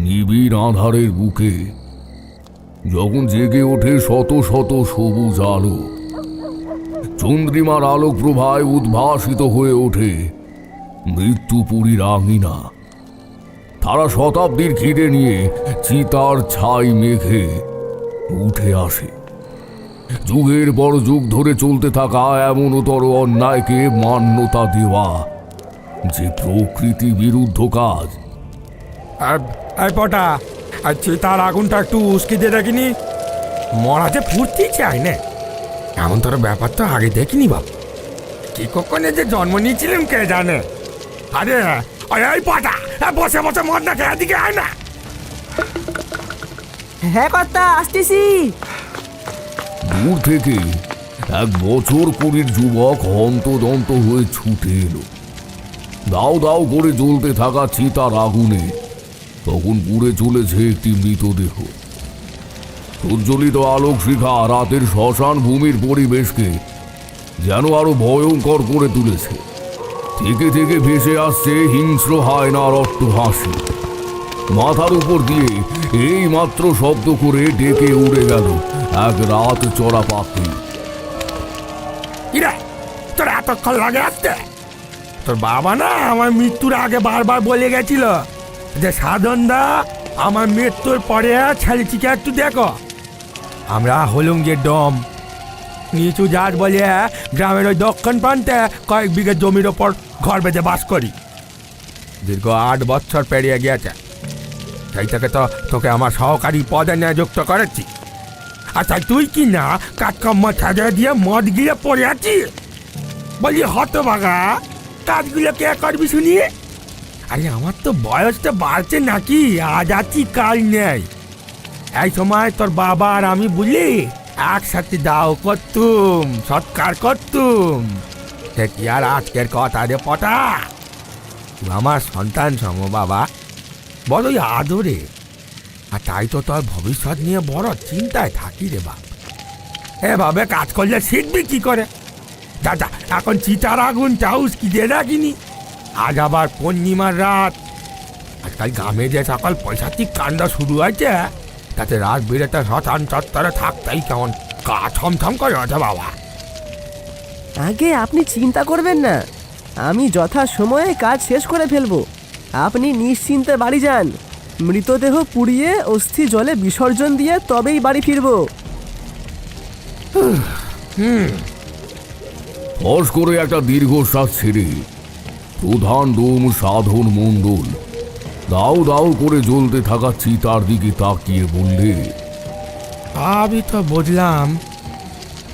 নিবিড় আঁধারের বুকে যখন জেগে ওঠে শত শত সবুজ আলো, চন্দ্রিমার আলোক প্রভায় উদ্ভাসিত হয়ে ওঠে মৃত্যুপুরীর আঙিনা। তারা শতাব্দীর ঘিরে নিয়ে চিতার ছাই মেঘে উঠে আসে। যুগের পর যুগ ধরে চলতে থাকা এমনতর অন্যায়কে মান্যতা দেওয়া যে প্রকৃতি বিরুদ্ধ কাজ। পটা আর চিতার আগুনটা একটু উস্কি দিয়ে দেখিনি, মরাতে ফুটতে চাই না এমন তোর ব্যাপার তো আগে দেখিনি বাবু। কি কখনে যে জন্ম নিয়েছিলাম কে জানে। আরে এই পটা বসে বসে মদ না খেয়ে দিকে আয় না। হ্যাঁ কর্তা, আসতেছি। দূর থেকে এক বছর কুড়ির যুবক হন্তদন্ত হয়ে ছুটে এলো। দাও দাও করে জ্বলতে থাকা চিতার আগুনে তখন পুড়ে চলেছে একটি মৃতদেহ। প্রজ্বলিত আলোক শিখা রাতের শ্মশান ভূমির পরিবেশকে যেন আরো ভয়ঙ্কর করে তুলেছে। থেকে থেকে ভেসে আসছে হিংস্র হায়নার অট্টহাসি। মাথার উপর দিয়ে এই মাত্র শব্দ করে ডেকে উড়ে গেল এক রাত চড়া পাখি। কিরে তোর এতক্ষণ লাগে আসতে? তোর বাবা না আমার মৃত্যুর আগে বারবার বলে গেছিল যে সাধনদা আমার মৃত্যুর পরে ছেলেটিকে একটু দেখো। আমরা হলুম যে ডম নিচু জাত বলে গ্রামের ওই দক্ষিণ প্রান্তে কয়েক বিঘে জমির ওপর ঘর বেঁধে বাস করি। দীর্ঘ 8 বছর পেরিয়ে গিয়েছে, সেই থেকে তো তোকে আমার সহকারী পদে নিযুক্ত করেছি। আর তাই তুই কি না কাজকর্ম ছাড়া দিয়ে মদ গিয়ে পড়ে আছিস? বলি হতভাগা, কাজগুলো কে করবি শুনি? আরে আমার তো বয়সটা বাড়ছে নাকি, আজ আছি কাল নেই। এই সময় তোর বাবা আর আমি বুঝলি একসাথে দাও করতুম, সৎকার করতুম। সে কি আর আজকের কথা রে পটা? আমার সন্তান সম বাবা, বড়ই আদরে। আর তাই তো তোর ভবিষ্যৎ নিয়ে বড় চিন্তায় থাকি রে বাপ। এভাবে কাজ করলে শিখবি কি করে? দাদা এখন চিতার আগুনটা উস্কি দিয়ে রাখিনি। আজ আবার পূর্ণিমার রাত। আজকাল গ্রামে যে সকল পৈশাচিক কাণ্ড শুরু হয়েছে, তাতে রাত বেড়েতে শ্মশান চত্বরে থাকতেই কেমন গা ছমছম করে ওঠে বাবা। আগে আপনি চিন্তা করবেন না, আমি যথা সময়ে কাজ শেষ করে ফেলবো। আপনি নিশ্চিন্তে বাড়ি যান। মৃতদেহ পুড়িয়ে অস্থি জলে বিসর্জন দিয়ে তবেই বাড়ি ফিরবো। ফস করে একটা দীর্ঘশ্বাস ছেড়ে প্রধান ডোম সাধন মণ্ডল দাও দাও করে জ্বলতে থাকা চিতার দিকে তাকিয়ে বললে, আমি তো বুঝলাম,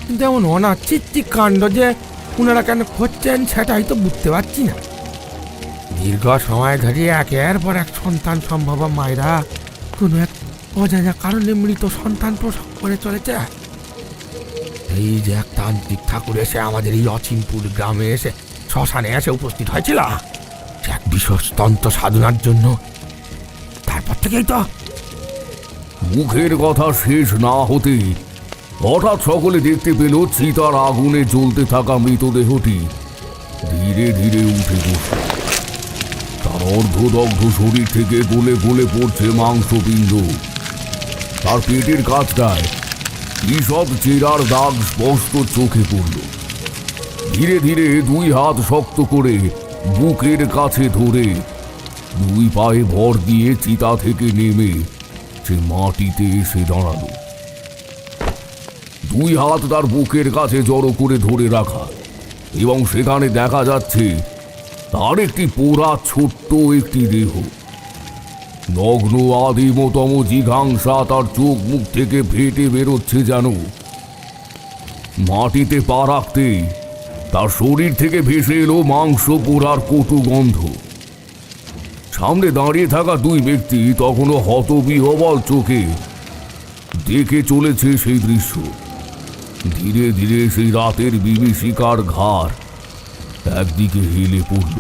কিন্তু এমন অনাচিত্তিক কাণ্ড যে ওনারা কেন করছেন সেটাই তো বুঝতে পারছি না। দীর্ঘ সময় ধরে একের পর এক সন্তান সম্ভব মায়েরা কোনো এক অজানা কারণে মৃত সন্তান প্রসব করে চলেছে। এই যে এক তান্ত্রিক ঠাকুর এসে আমাদের এই অচিনপুর গ্রামে এসে শ্মশানে এসে উপস্থিত হয়েছিল এক বিশেষ তন্ত্র সাধনার জন্য, তারপর থেকেই তো। মুখের কথা শেষ না হতে হঠাৎ সকলে দেখতে পেল চিতার আগুনে জ্বলতে থাকা মৃতদেহটি ধীরে ধীরে উঠে বসে। তার অর্ধদগ্ধ শরীর থেকে গলে গলে পড়ছে মাংসপিণ্ড। তার পেটের কাছটায় ঈষৎ চেরার দাগ স্পষ্ট চোখে পড়ল। ধীরে ধীরে 2 হাত শক্ত করে বুকের কাছে ধরে 2 পায়ে ভর দিয়ে চিতা থেকে নেমে সে মাটিতে এসে দাঁড়ালো। 2 হাত তার বুকের কাছে জড়ো করে ধরে রাখা, এবং সেখানে দেখা যাচ্ছে তার একটি পোড়া ছোট্ট একটি দেহ। নগ্ন আদিমতম জিঘাংসা তার চোখ মুখ থেকে ফেটে বেরোচ্ছে যেন। মাটিতে পা রাখতেই তার শরীর থেকে ভেসে এলো মাংস পোড়ার কটু গন্ধ। সামনে দাঁড়িয়ে থাকা 2 ব্যক্তি তখনও হতবিহ্বল চোখে দেখে চলেছে সেই দৃশ্য। ধীরে ধীরে সেই রাতের বিভীষিকার ঘাড় একদিকে হেলে পড়ল।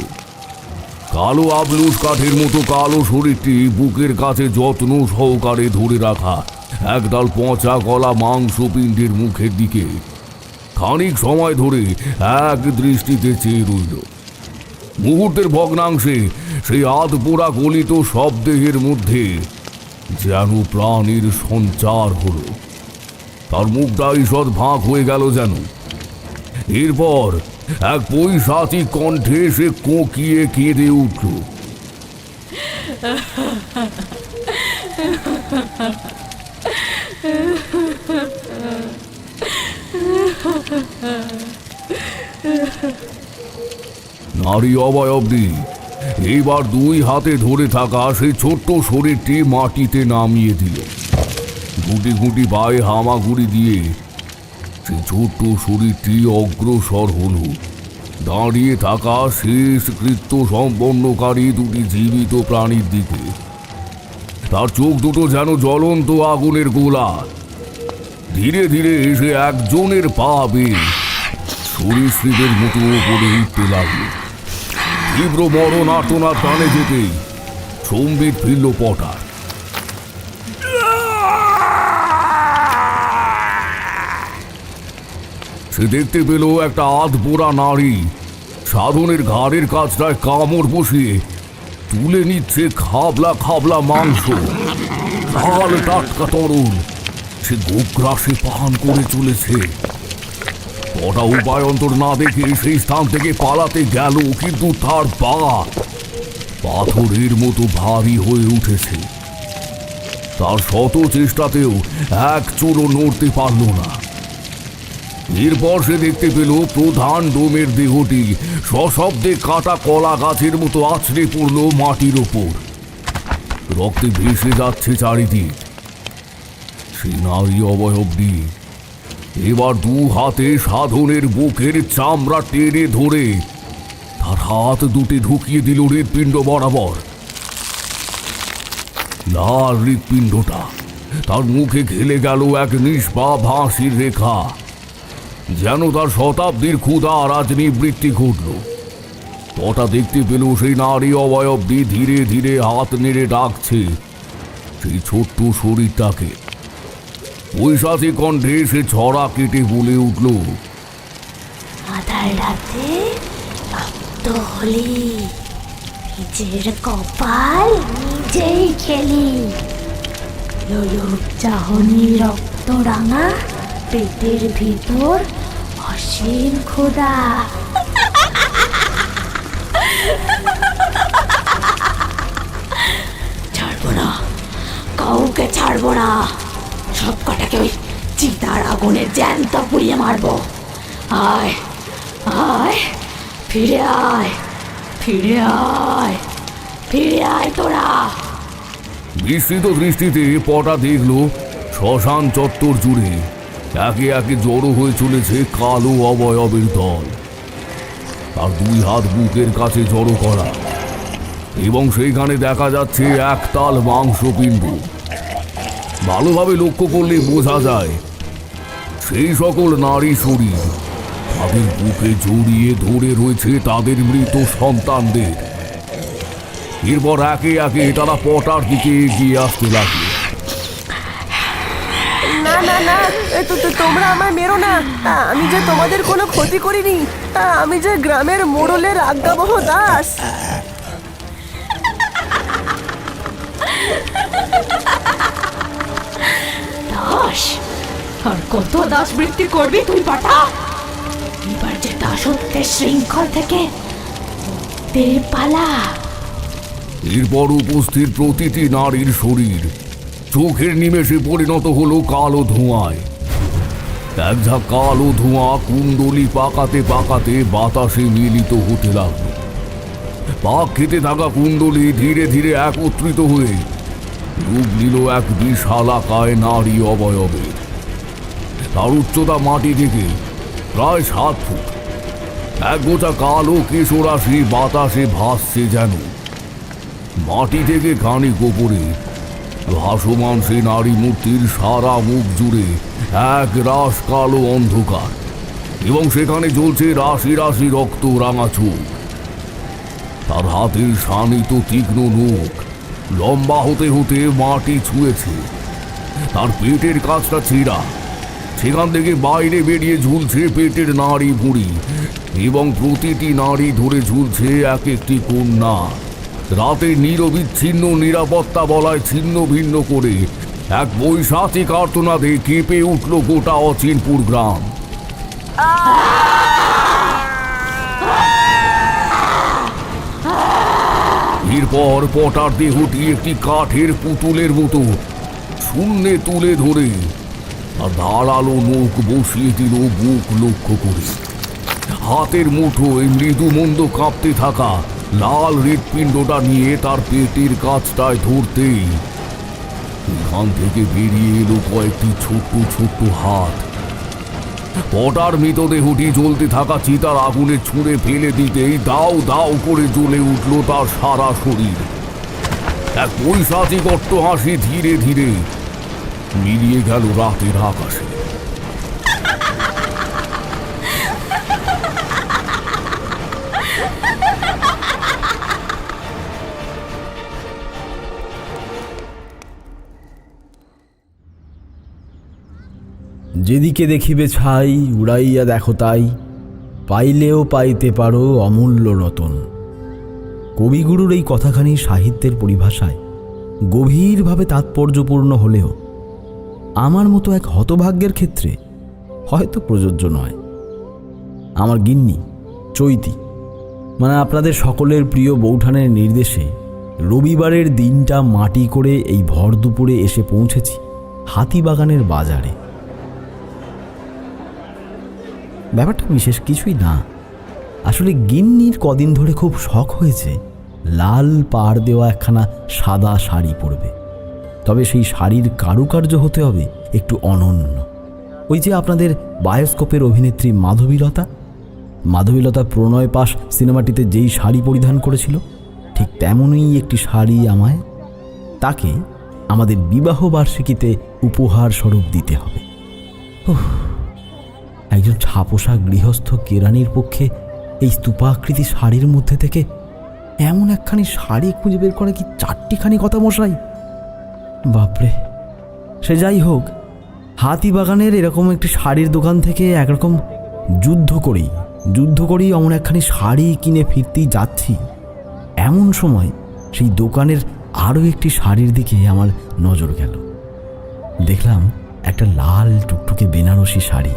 কালো আবলুস কাঠের মতো কালো শরীরটি বুকের কাছে যত্ন সহকারে ধরে রাখা একদল পচা গলা মাংসপিণ্ডের মুখের দিকে খানিক সময় ধরে এক দৃষ্টিতে চেয়ে রইল। মুহূর্তের ভগ্নাংশে সেই আধপোড়া গলিত শবদেহের মধ্যে যেন প্রাণীর সঞ্চার হলো। তার মুখটা ঈষৎ ভাগ হয়ে গেল যেন। এরপর এক পৈশাচিক কণ্ঠে সে কোঁকিয়ে কেঁদে উঠল। নারী অবয়বটি এইবার দুই হাতে ধরে থাকা সেই ছোট্ট শরীরটি মাটিতে নামিয়ে দিল। গুটি গুটি পায়ে হামাগুড়ি দিয়ে সেই ছোট্ট শরীরটি অগ্রসর হল দাঁড়িয়ে থাকা শেষ কৃত্য সম্পন্নকারী দুটি জীবিত প্রাণীর দিকে। তার চোখ দুটো যেন জ্বলন্ত আগুনের গোলা। ধীরে ধীরে এসে একজনের পা বেয়ে সরীসৃপের মতো উপরে উঠতে লাগল। তীব্র মরণ আর্তনাদ কানে যেতেই সম্বিত ফিরল পটার। সে দেখতে পেল একটা আধপোড়া নারী সাধনের ঘাড়ের কাছটায় কামড় বসিয়ে তুলে নিচ্ছে খাবলা খাবলা মাংস। লাল টাটকা তরল সে গোগ্রাসে পান করে চলেছে। পটা উপায় অন্তর না দেখে সেই স্থান থেকে পালাতে গেল, কিন্তু তার পা পাথরের মতো ভারী হয়ে উঠেছে। তার শত চেষ্টাতেও এক চুলও নড়তে পারল না। এরপর সে দেখতে পেল প্রধান ডোমের দেহটি সশব্দে কাটা কলা গাছের মতো আছড়ে পড়ল মাটির ওপর। রক্তে ভেসে যাচ্ছে চারিদিক। সেই নারী অবয়বটি এবার দু হাতে সাধনের বুকের চামড়া টেনে ধরে তার হাত দুটি ঢুকিয়ে দিল হৃৎপিণ্ড বরাবর। লাল হৃৎপিণ্ডটা তার মুখে খেলে গেল এক নিষ্পাপ হাসির রেখা, যেন তার শতাব্দীর ক্ষুধার আজ নিবৃত্তি ঘটল। পটা দেখতে পেল সেই নারী অবয়বটি ধীরে ধীরে হাত নেড়ে ডাকছে সেই ছোট্ট শরীরটাকে। পৈশাচিক কণ্ঠে সে ছড়া কেটে বলে উঠল, আধার রাতে রক্ত হলি, নিজের কপাল নিজেই খেলি। লোলুপ চাহনি রক্ত রাঙা, পেটের ভিতর অসীম ক্ষুধা। ছাড়বো না, কাউকে ছাড়বো না। সব কটাকে ওই চিতার আগুনে জ্যান্ত পুড়িয়ে মারবো। আয় আয়, ফিরে আয়, ফিরে আয়, ফিরে আয় তোরা। বিস্মিত দৃষ্টিতে পটা দেখল শ্মশান চত্বর জুড়ে একে একে জড়ো হয়ে চলেছে কালো অবয়বের দল। তার দুই হাত বুকের কাছে জড়ো করা, এবং সেইখানে দেখা যাচ্ছে একতাল মাংসপিণ্ড। ভালোভাবে লক্ষ্য করলে বোঝা যায় সেই সকল নারী শরীর তাদের বুকে জড়িয়ে ধরে রয়েছে তাদের মৃত সন্তানদের। এরপর একে একে তারা পটার দিকে এগিয়ে আসতে লাগলো। না না না, তোমরা আমায় মেরো না। আমি যে তোমাদের কোনো ক্ষতি করিনি। আমি যে গ্রামের মোড়লের আজ্ঞাবহ দাস। দাস? আর কত দাস বৃত্তি করবি তুই পাটা? এবার যে দাসত্বের শৃঙ্খল থেকে মুক্তির পালা। এরপর উপস্থিত প্রতিটি নারীর শরীর চোখের নিমেষে পরিণত হলো কালো ধোঁয়ায়। এক ঝাঁক কালো ধোঁয়া কুণ্ডলি পাকাতে পাকাতে বাতাসে মিলিত হতে লাগলো। পাক খেতে থাকা কুণ্ডলি ধীরে ধীরে একত্রিত হয়ে রূপ নিল এক বিশালাকায় নারী অবয়বে। তার উচ্চতা মাটি থেকে প্রায় 7 ফুট। এক গোটা কালো কেশরাশি বাতাসে ভাসছে যেন। মাটি থেকে খানিক ওপরে ভাসমান সেই নারী মূর্তির সারা মুখ জুড়ে এক রাশ কালো অন্ধকার, এবং সেখানে জ্বলছে রাশি রাশি রক্ত রাঙা চোখ। তার হাতের শানিত তীক্ষ্ণ নখ লম্বা হতে হতে মাটি ছুঁয়েছে। তার পেটের কাছটা ছেঁড়া, সেখান থেকে বাইরে বেরিয়ে ঝুলছে পেটের নাড়ি ভুঁড়ি, এবং প্রতিটি নাড়ি ধরে ঝুলছে এক একটি কন্যা। রাতে নিরবিচ্ছিন্ন নিরাপত্তা বলায় ছিন্ন ভিন্ন করে এক বৈশাচিক আর্তনাদে কেঁপে উঠল গোটা অচিনপুর গ্রাম। এরপর পটার দেহটি একটি কাঠের পুতুলের মতো শূন্যে তুলে ধরে আর ধারালো নখ বসিয়ে দিল বুক লক্ষ্য করে। হাতের মুঠোয় মৃদুমন্দ কাঁপতে থাকা লাল হৃৎপিণ্ডটা নিয়ে তার পেটের কাছটায় ধরতেই এখান থেকে বেরিয়ে এলো কয়েকটি ছোট্ট ছোট্ট হাত। পটার মৃতদেহটি জ্বলতে থাকা চিতার আগুনে ছুঁড়ে ফেলে দিতেই দাউ দাউ করে জ্বলে উঠল তার সারা শরীর। এক বৈশাচিক অট্টহাসি ধীরে ধীরে মিলিয়ে গেল রাতের আকাশে। যেদিকে দেখিবে ছাই উড়াইয়া দেখো তাই, পাইলেও পাইতে পারো অমূল্য রতন। কবিগুরুর এই কথাখানি সাহিত্যের পরিভাষায় গভীরভাবে তাৎপর্যপূর্ণ হলেও আমার মতো এক হতভাগ্যের ক্ষেত্রে হয়তো প্রযোজ্য নয়। আমার গিন্নি চৈতি, মানে আপনাদের সকলের প্রিয় বৌঠানের নির্দেশে রবিবারের দিনটা মাটি করে এই ভর দুপুরে এসে পৌঁছেছি হাতিবাগানের বাজারে। ব্যাপারটা বিশেষ কিছুই না, আসলে গিন্নির কদিন ধরে খুব শখ হয়েছে লাল পাড় দেওয়া একখানা সাদা শাড়ি পরবে। তবে সেই শাড়ির কারুকার্য হতে হবে একটু অনন্য। ওই যে আপনাদের বায়োস্কোপের অভিনেত্রী মাধবীলতা প্রণয় পাশ সিনেমাটিতে যেই শাড়ি পরিধান করেছিল, ঠিক তেমনই একটি শাড়ি আমায় তাকে আমাদের বিবাহ বার্ষিকীতে উপহার স্বরূপ দিতে হবে। একজন ছাপোষা গৃহস্থ কেরানির পক্ষে এই স্তূপাকৃতি শাড়ির মধ্যে থেকে এমন একখানি শাড়ি খুঁজে বের করা কি চারটিখানি কথা মশাই! বাপরে! সে যাই হোক, হাতিবাগানের এরকম একটি শাড়ির দোকান থেকে একরকম যুদ্ধ করেই এমন একখানি শাড়ি কিনে ফিরতেই যাচ্ছি, এমন সময় সেই দোকানের আরও একটি শাড়ির দিকে আমার নজর গেল। দেখলাম একটা লাল টুকটুকে বেনারসি শাড়ি।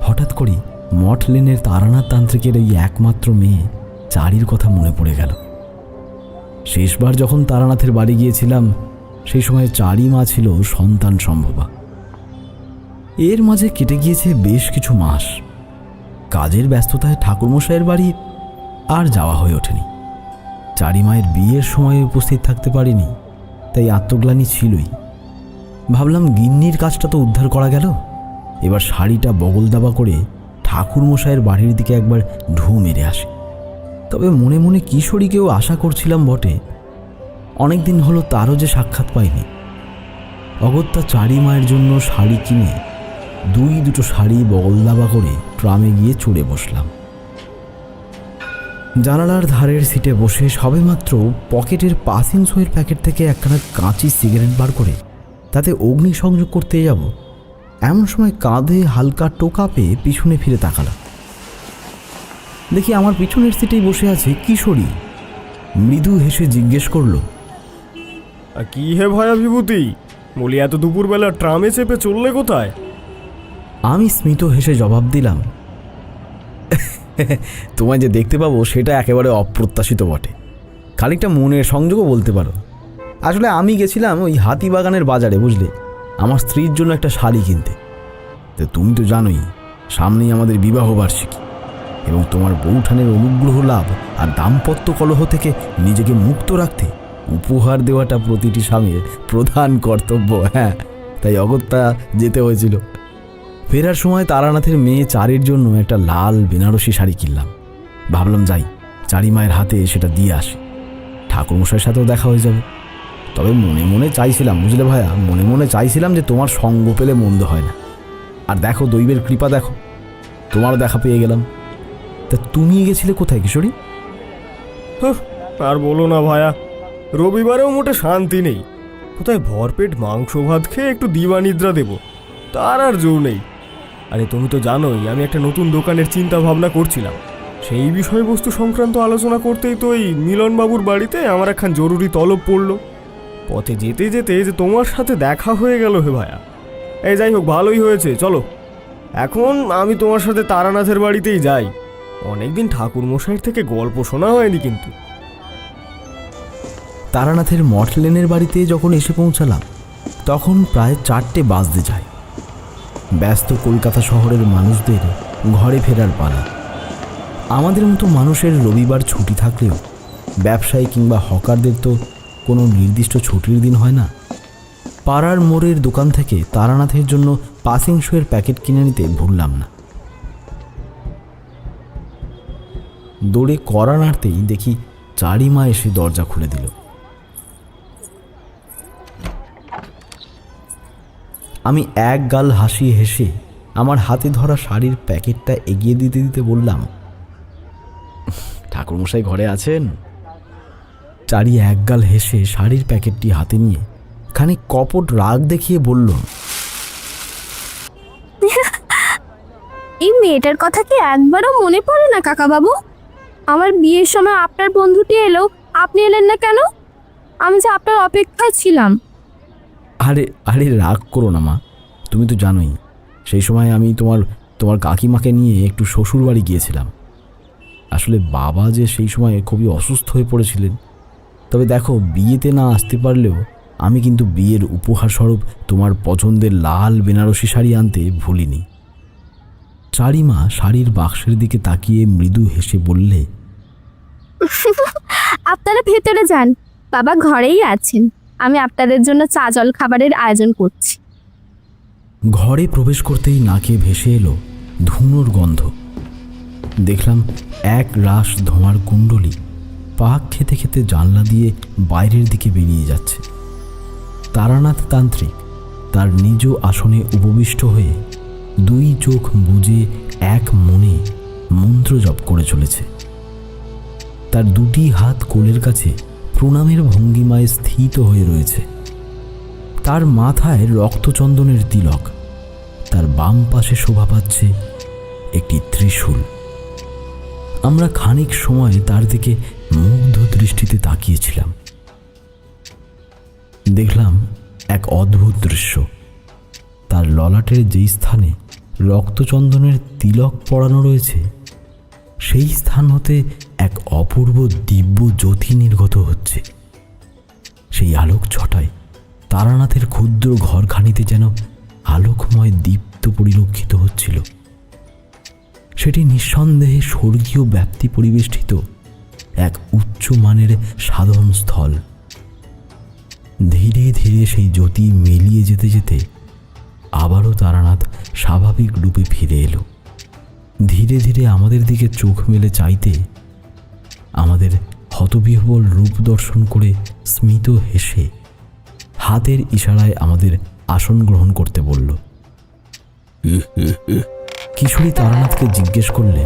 হঠাৎ করে মঠ লেনের তারানাথ তান্ত্রিকের এই একমাত্র মেয়ে চারির কথা মনে পড়ে গেল। শেষবার যখন তারানাথের বাড়ি গিয়েছিলাম সেই সময় চারি মা ছিল সন্তান সম্ভবা। এর মাঝে কেটে গিয়েছে বেশ কিছু মাস। কাজের ব্যস্ততায় ঠাকুরমশাইয়ের বাড়ি আর যাওয়া হয়ে ওঠেনি। চারি মায়ের বিয়ের সময়ে উপস্থিত থাকতে পারিনি, তাই আত্মগ্লানি ছিলই। ভাবলাম গিন্নির কাজটা তো উদ্ধার করা গেল, এবার শাড়িটা বগল দাবা করে ঠাকুরমশাইয়ের বাড়ির দিকে একবার ঢু মেরে আসে। তবে মনে মনে কিশোরীকেও আশা করছিলাম বটে, অনেকদিন হলো তারও যে সাক্ষাৎ পাইনি। অগত্যা চারি মায়ের জন্য শাড়ি কিনে দুটো শাড়ি বগল দাবা করে ট্রামে গিয়ে চড়ে বসলাম। জানালার ধারের সিটে বসে সবেমাত্র পকেটের পাসিং শোয়ের প্যাকেট থেকে একখানা কাঁচি সিগারেট বার করে তাতে অগ্নি সংযোগ করতে যাব, এমন সময় কাঁধে হালকা টোকা পেয়ে পিছনে ফিরে তাকালাম। দেখি আমার পিছনের সিটেই বসে আছে কিশোরী। মৃদু হেসে জিজ্ঞেস করল, কি হে ভয়া বিভূতি, বলি এত দুপুরবেলা ট্রামে চেপে চললে কোথায়? আমি স্মিত হেসে জবাব দিলাম, তোমায় যে দেখতে পাবো সেটা একেবারে অপ্রত্যাশিত বটে, খানিকটা মনের সংযোগও বলতে পারো। আসলে আমি গেছিলাম ওই হাতিবাগানের বাজারে, বুঝলে, আমার স্ত্রীর জন্য একটা শাড়ি কিনতে। তো তুমি তো জানোই সামনেই আমাদের বিবাহ বার্ষিকী, এবং তোমার বৌঠানের অনুগ্রহ লাভ আর দাম্পত্য কলহ থেকে নিজেকে মুক্ত রাখতে উপহার দেওয়াটা প্রতিটি স্বামীর প্রধান কর্তব্য। হ্যাঁ, তাই অগত্যা যেতে হয়েছিল। ফেরার সময় তারানাথের মেয়ে চারির জন্য একটা লাল বেনারসি শাড়ি কিনলাম। ভাবলাম যাই, চারি মায়ের হাতে সেটা দিয়ে আসি, ঠাকুরমশাইয়ের সাথেও দেখা হয়ে যাবে। তবে মনে মনে চাইছিলাম, বুঝলে ভাইয়া, মনে মনে চাইছিলাম যে তোমার সঙ্গ পেলে মন্দ হয় না। আর দেখো, দৈবের কৃপা দেখো, তোমার দেখা পেয়ে গেলাম। তা তুমি গেছিলে কোথায় কিশোরী? আর বলো না ভায়া, রবিবারেও মোটে শান্তি নেই। কোথায় ভরপেট মাংস ভাত খেয়ে একটু দিবানিদ্রা দেব, তার আর জোর নেই। আরে তুমি তো জানোই আমি একটা নতুন দোকানের চিন্তা ভাবনা করছিলাম, সেই বিষয়বস্তু সংক্রান্ত আলোচনা করতেই তো এই মিলনবাবুর বাড়িতে আমার একখান জরুরি তলব পড়ল। পথে যেতে যেতে যে তোমার সাথে দেখা হয়ে গেল হে ভায়া। এই যাই হোক, ভালোই হয়েছে, চলো এখন আমি তোমার সাথে তারানাথের বাড়িতেই যাই। অনেকদিন ঠাকুর মশাইয়ের থেকে গল্প শোনা হয়নি কিন্তু। তারানাথের মঠলেনের বাড়িতে যখন এসে পৌঁছালাম তখন প্রায় 4টে বাজতে যায়। ব্যস্ত কলকাতা শহরের মানুষদের ঘরে ফেরার পালা। আমাদের মতো মানুষের রবিবার ছুটি থাকলেও ব্যবসায়ী কিংবা হকারদের তো কোনো নির্দিষ্ট ছুটির দিন হয় না। পাড়ার মোড়ের দোকান থেকে তারানাথের জন্য পাসিং শোয়ের প্যাকেট কিনে নিতে ভুললাম না। দৌড়ে কড়া নাড়তেই দেখি চারিমা এসে দরজা খুলে দিল। আমি এক গাল হাসি হেসে আমার হাতে ধরা শাড়ির প্যাকেটটা এগিয়ে দিতে দিতে বললাম, ঠাকুরমশাই ঘরে আছেন? চারি একগাল হেসে শাড়ির প্যাকেটটি হাতে নিয়ে খানিক কপট রাগ দেখিয়ে বলল, এই মেয়েটার কথা কি একবারও মনে পড়ে না কাকাবাবু? আমার বিয়ের সময় আপনার বন্ধুটি এলো, আপনি এলেন না কেন? আমি যে আপনার অপেক্ষায় ছিলাম। আরে আরে রাগ করো না মা, তুমি তো জানোই সেই সময় আমি তোমার কাকিমাকে নিয়ে একটু শ্বশুর বাড়ি গিয়েছিলাম। আসলে বাবা যে সেই সময় খুবই অসুস্থ হয়ে পড়েছিলেন। তবে দেখো, বিয়েতে না আসতে পারলেও আমি কিন্তু বিয়ের উপহার স্বরূপ তোমার পছন্দের লাল বেনারসি শাড়ি আনতে ভুলিনি। চারিমা শাড়ির বাক্সের দিকে তাকিয়ে মৃদু হেসে বললে, আপনারা ভেতরে যান, বাবা ঘরেই আছেন। আমি আপনাদের জন্য চা জল খাবারের আয়োজন করছি। ঘরে প্রবেশ করতেই নাকে ভেসে এলো ধুনোর গন্ধ। দেখলাম এক রাশ ধোঁয়ার কুণ্ডলি পাক খেতে খেতে জানলা দিয়ে বাইরের দিকে বেরিয়ে যাচ্ছে। তারানাথ তান্ত্রিক তার নিজ আসনে উপবিষ্ট হয়ে 2 চোখ বুজে এক মনে মন্ত্র জপ করে চলেছে। তার 2টি হাত কোলের কাছে প্রণামের ভঙ্গিমায় স্থিত হয়ে রয়েছে। তার মাথায় রক্তচন্দনের তিলক, তার বাম পাশে শোভা পাচ্ছে একটি ত্রিশূল। আমরা খানিক সময় তার দিকে মুগ্ধ দৃষ্টিতে তাকিয়েছিলাম। দেখলাম এক অদ্ভুত দৃশ্য। তার ললাটের যেই স্থানে রক্তচন্দনের তিলক পড়ানো রয়েছে সেই স্থান হতে এক অপূর্ব দিব্য জ্যোতি নির্গত হচ্ছে। সেই আলোক ছটায় তারানাথের ক্ষুদ্র ঘরখানিতে যেন আলোকময় দীপ্ত পরিলক্ষিত হচ্ছিল। সেটি নিঃসন্দেহে স্বর্গীয় ব্যাপ্তি পরিবেষ্টিত এক উচ্চমানের সাধন স্থল। ধীরে ধীরে সেই জ্যোতি মিলিয়ে যেতে যেতে আবারও তারানাথ স্বাভাবিক রূপে ফিরে এলো। ধীরে ধীরে আমাদের দিকে চোখ মেলে চাইতে আমাদের হতবিহ্বল রূপ দর্শন করে স্মিত হেসে হাতের ইশারায় আমাদের আসন গ্রহণ করতে বলল। কিশোরী তারানাথকে জিজ্ঞেস করলে,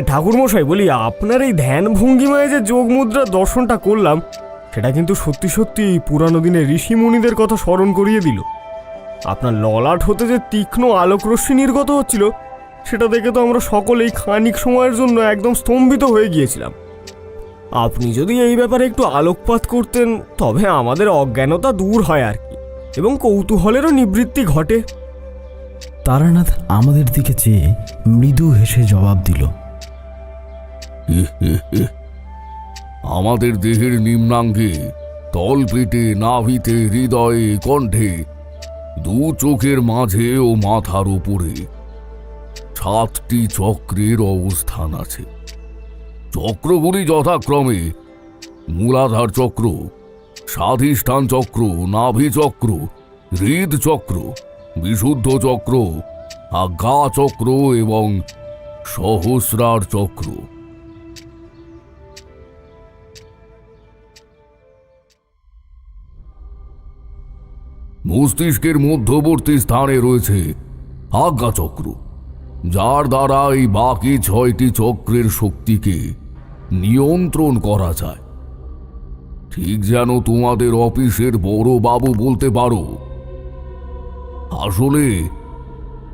ঠাকুরমশাই, বলি আপনার এই ধ্যান ভঙ্গিমায় যে যোগ মুদ্রার দর্শনটা করলাম সেটা কিন্তু সত্যি সত্যি পুরানো দিনের ঋষি মুনিদের কথা স্মরণ করিয়ে দিল। আপনার ললাট হতে যে তীক্ষ্ণ আলোকরশ্মি নির্গত হচ্ছিল সেটা দেখে তো আমরা সকলেই খানিক সময়ের জন্য একদম স্তম্ভিত হয়ে গিয়েছিলাম। আপনি যদি এই ব্যাপারে একটু আলোকপাত করতেন তবে আমাদের অজ্ঞানতা দূর হয় আর কি, এবং কৌতূহলেরও নিবৃত্তি ঘটে। তারানাথ আমাদের দিকে চেয়ে মৃদু হেসে জবাব দিল, আমাদের দেহের নিম্নাঙ্গে, তলপেটে, নাভিতে, হৃদয়ে, কণ্ঠে, 2 চোখের মাঝে ও মাথার উপরে 7টি চক্রের অবস্থান আছে। চক্রগুলি যথাক্রমে মূলাধার চক্র, স্বাধিষ্ঠান চক্র, নাভি চক্র, হৃদচক্র, বিশুদ্ধ চক্র, আজ্ঞা চক্র এবং সহস্রার চক্র। মস্তিষ্কের মধ্যবর্তী স্থানে রয়েছে আজ্ঞাচক্র, যার দ্বারা এই বাকি 6টি চক্রের শক্তিকে নিয়ন্ত্রণ করা যায়। ঠিক যেন তোমাদের অফিসের বড় বাবু বলতে পারো। আসলে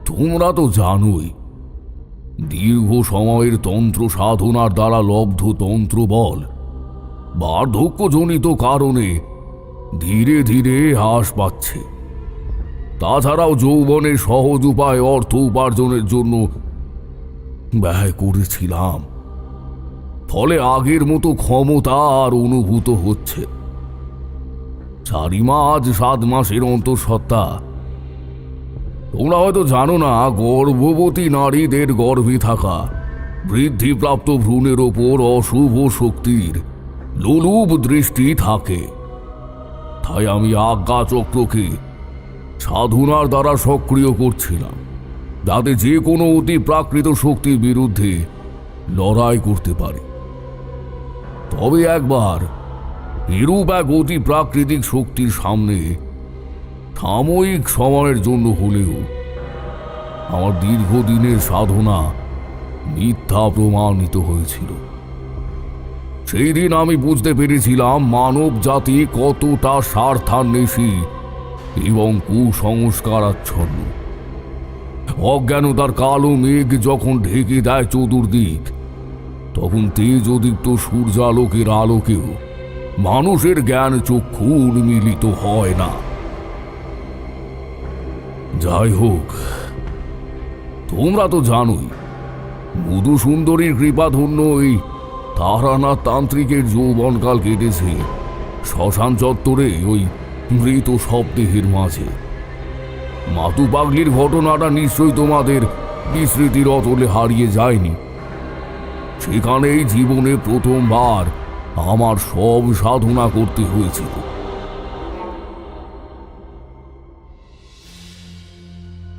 তোমরা তো জানোই দীর্ঘ সময়ের তন্ত্র সাধনার দ্বারা লব্ধ তন্ত্রবল বার্ধক্যজনিত কারণে ধীরে ধীরে হ্রাস পাচ্ছে। তাছাড়াও যৌবনের সহজ উপায় অর্থ উপার্জনের জন্য ব্যয় করেছিলাম, ফলে আগের মতো ক্ষমতা আর অনুভূত হচ্ছে। চারিমা আজ 7 মাসের অন্তঃসত্ত্বা। তোমরা হয়তো জানো না, গর্ভবতী নারীদের গর্ভে থাকা বৃদ্ধিপ্রাপ্ত ভ্রূণের ওপর অশুভ শক্তির লোলুপ দৃষ্টি থাকে। তাই আমি আজ্ঞা চক্রকে সাধনার দ্বারা সক্রিয় করছিলাম, যাতে যে কোনো অতি প্রাকৃত শক্তির বিরুদ্ধে লড়াই করতে পারে। তবে একবার এরূপ এক অতি প্রাকৃতিক শক্তির সামনে সাময়িক সময়ের জন্য হলেও আমার দীর্ঘদিনের সাধনা মিথ্যা প্রমাণিত হয়েছিল। সেই দিন আমি বুঝতে পেরেছিলাম মানব জাতি কতটা স্বার্থান্বেষী এবং কুসংস্কারাচ্ছন্ন। অজ্ঞানতার কালো মেঘ যখন ঢেকে দেয় চতুর্দিক, তখন তেজোদীপ্ত সূর্যালোকের আলোকেও মানুষের জ্ঞান চক্ষু উন্মিলিত হয় না। যাই হোক, তোমরা তো জানোই, মধুসুন্দরীর কৃপাধন্য এই তারানাথ তান্ত্রিকের যৌবনকাল কেটেছে শ্মশান চত্বরে ওই মৃত শবদেহের মাঝে। মাতু পাগলির ঘটনাটা নিশ্চয়ই তোমাদের বিস্মৃতির অতলে হারিয়ে যায়নি। সেখানেই জীবনে প্রথমবার আমার সব সাধনা করতে হয়েছিল।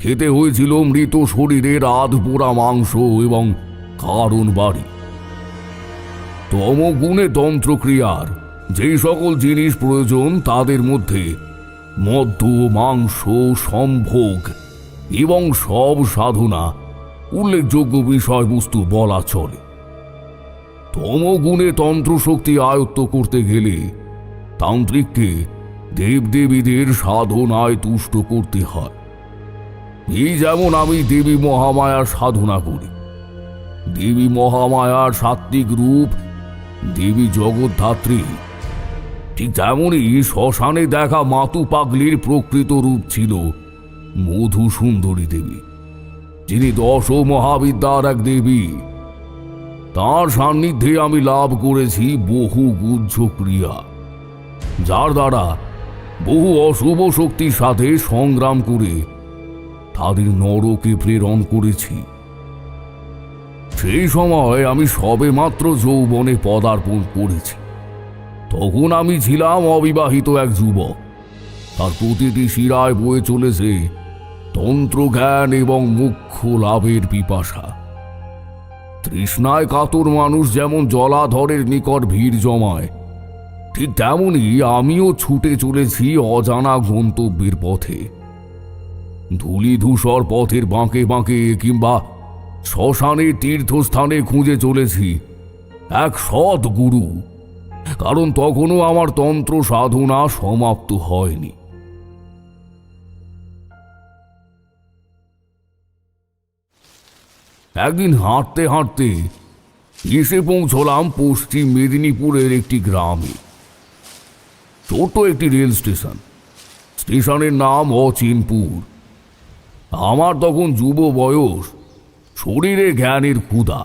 খেতে হয়েছিল মৃত শরীরের আধপোড়া মাংস এবং কারণ বাড়ি। তমগুণে তন্ত্রক্রিয়ার যেই সকল জিনিস প্রয়োজন, তাদের মধ্যে মদ্য, মাংস, সম্ভোগ এবং সব সাধনা উল্লেখযোগ্য বিষয়বস্তু বলা চলে। তমগুণে তন্ত্রশক্তি আয়ত্ত করতে গেলে তান্ত্রিককে দেবদেবীদের সাধনায় তুষ্ট করতে হয়। এই যেমন আমি দেবী মহামায়ার সাধনা করি। দেবী মহামায়ার সাত্ত্বিক রূপ দেবী জগদ্ধাত্রী, ঠিক তেমনই শ্মশানে দেখা মাতু পাগলির প্রকৃত রূপ ছিল মধুসুন্দরী দেবী, যিনি 10 মহাবিদ্যার এক দেবী। তার সান্নিধ্যে আমি লাভ করেছি বহু গুহ্য ক্রিয়া, যার দ্বারা বহু অশুভ শক্তির সাথে সংগ্রাম করে তাদের নরকে প্রেরণ করেছি। সেই সময় আমি সবে মাত্র যৌবনে পদার্পণ করেছি। তখন আমি ছিলাম অবিবাহিত এক যুবক। তার প্রতিটি শিরায় বয়ে চলেছে তন্ত্রজ্ঞান এবং মোক্ষ লাভের পিপাসা। তৃষ্ণায় কাতর মানুষ যেমন জলাধরের নিকট ভিড় জমায়, ঠিক তেমনি আমিও ছুটে চলেছি অজানা গন্তব্যের পথে। ধূলিধূসর পথের বাঁকে বাঁকে কিংবা শ্মশানের তীর্থস্থানে খুঁজে চলেছি এক সৎ গুরু, কারণ তখনও আমার তন্ত্র সাধনা সমাপ্ত হয়নি। একদিন হাঁটতে হাঁটতে এসে পৌঁছলাম পশ্চিম মেদিনীপুরের একটি গ্রামে। ছোট একটি রেল স্টেশন। স্টেশনের নাম অচিনপুর। আমার তখন যুব বয়স, শরীরে জ্ঞানের ক্ষুধা,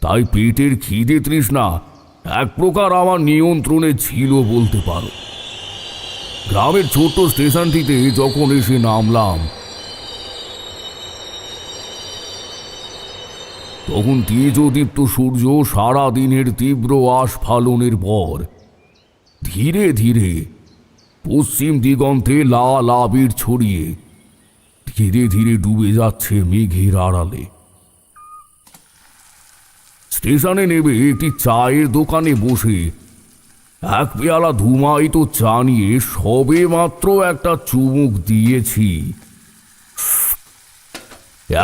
তাই পেটের খিদে তৃষ্ণা এক প্রকার আমার নিয়ন্ত্রণে ছিল বলতে পারো। গ্রামের ছোট্ট স্টেশনটিতে যখন এসে নামলাম, তখন তেজোদীপ্ত সূর্য সারা দিনের তীব্র আস্ফালনের পর ধীরে ধীরে পশ্চিম দিগন্তে লাল আবির ছড়িয়ে ধীরে ধীরে ডুবে যাচ্ছে মেঘের আড়ালে। স্টেশনে নেমে একটি চায়ের দোকানে বসে এক পেয়ালা ধুমায়িত চা নিয়ে সবে মাত্র একটা চুমুক দিয়েছি,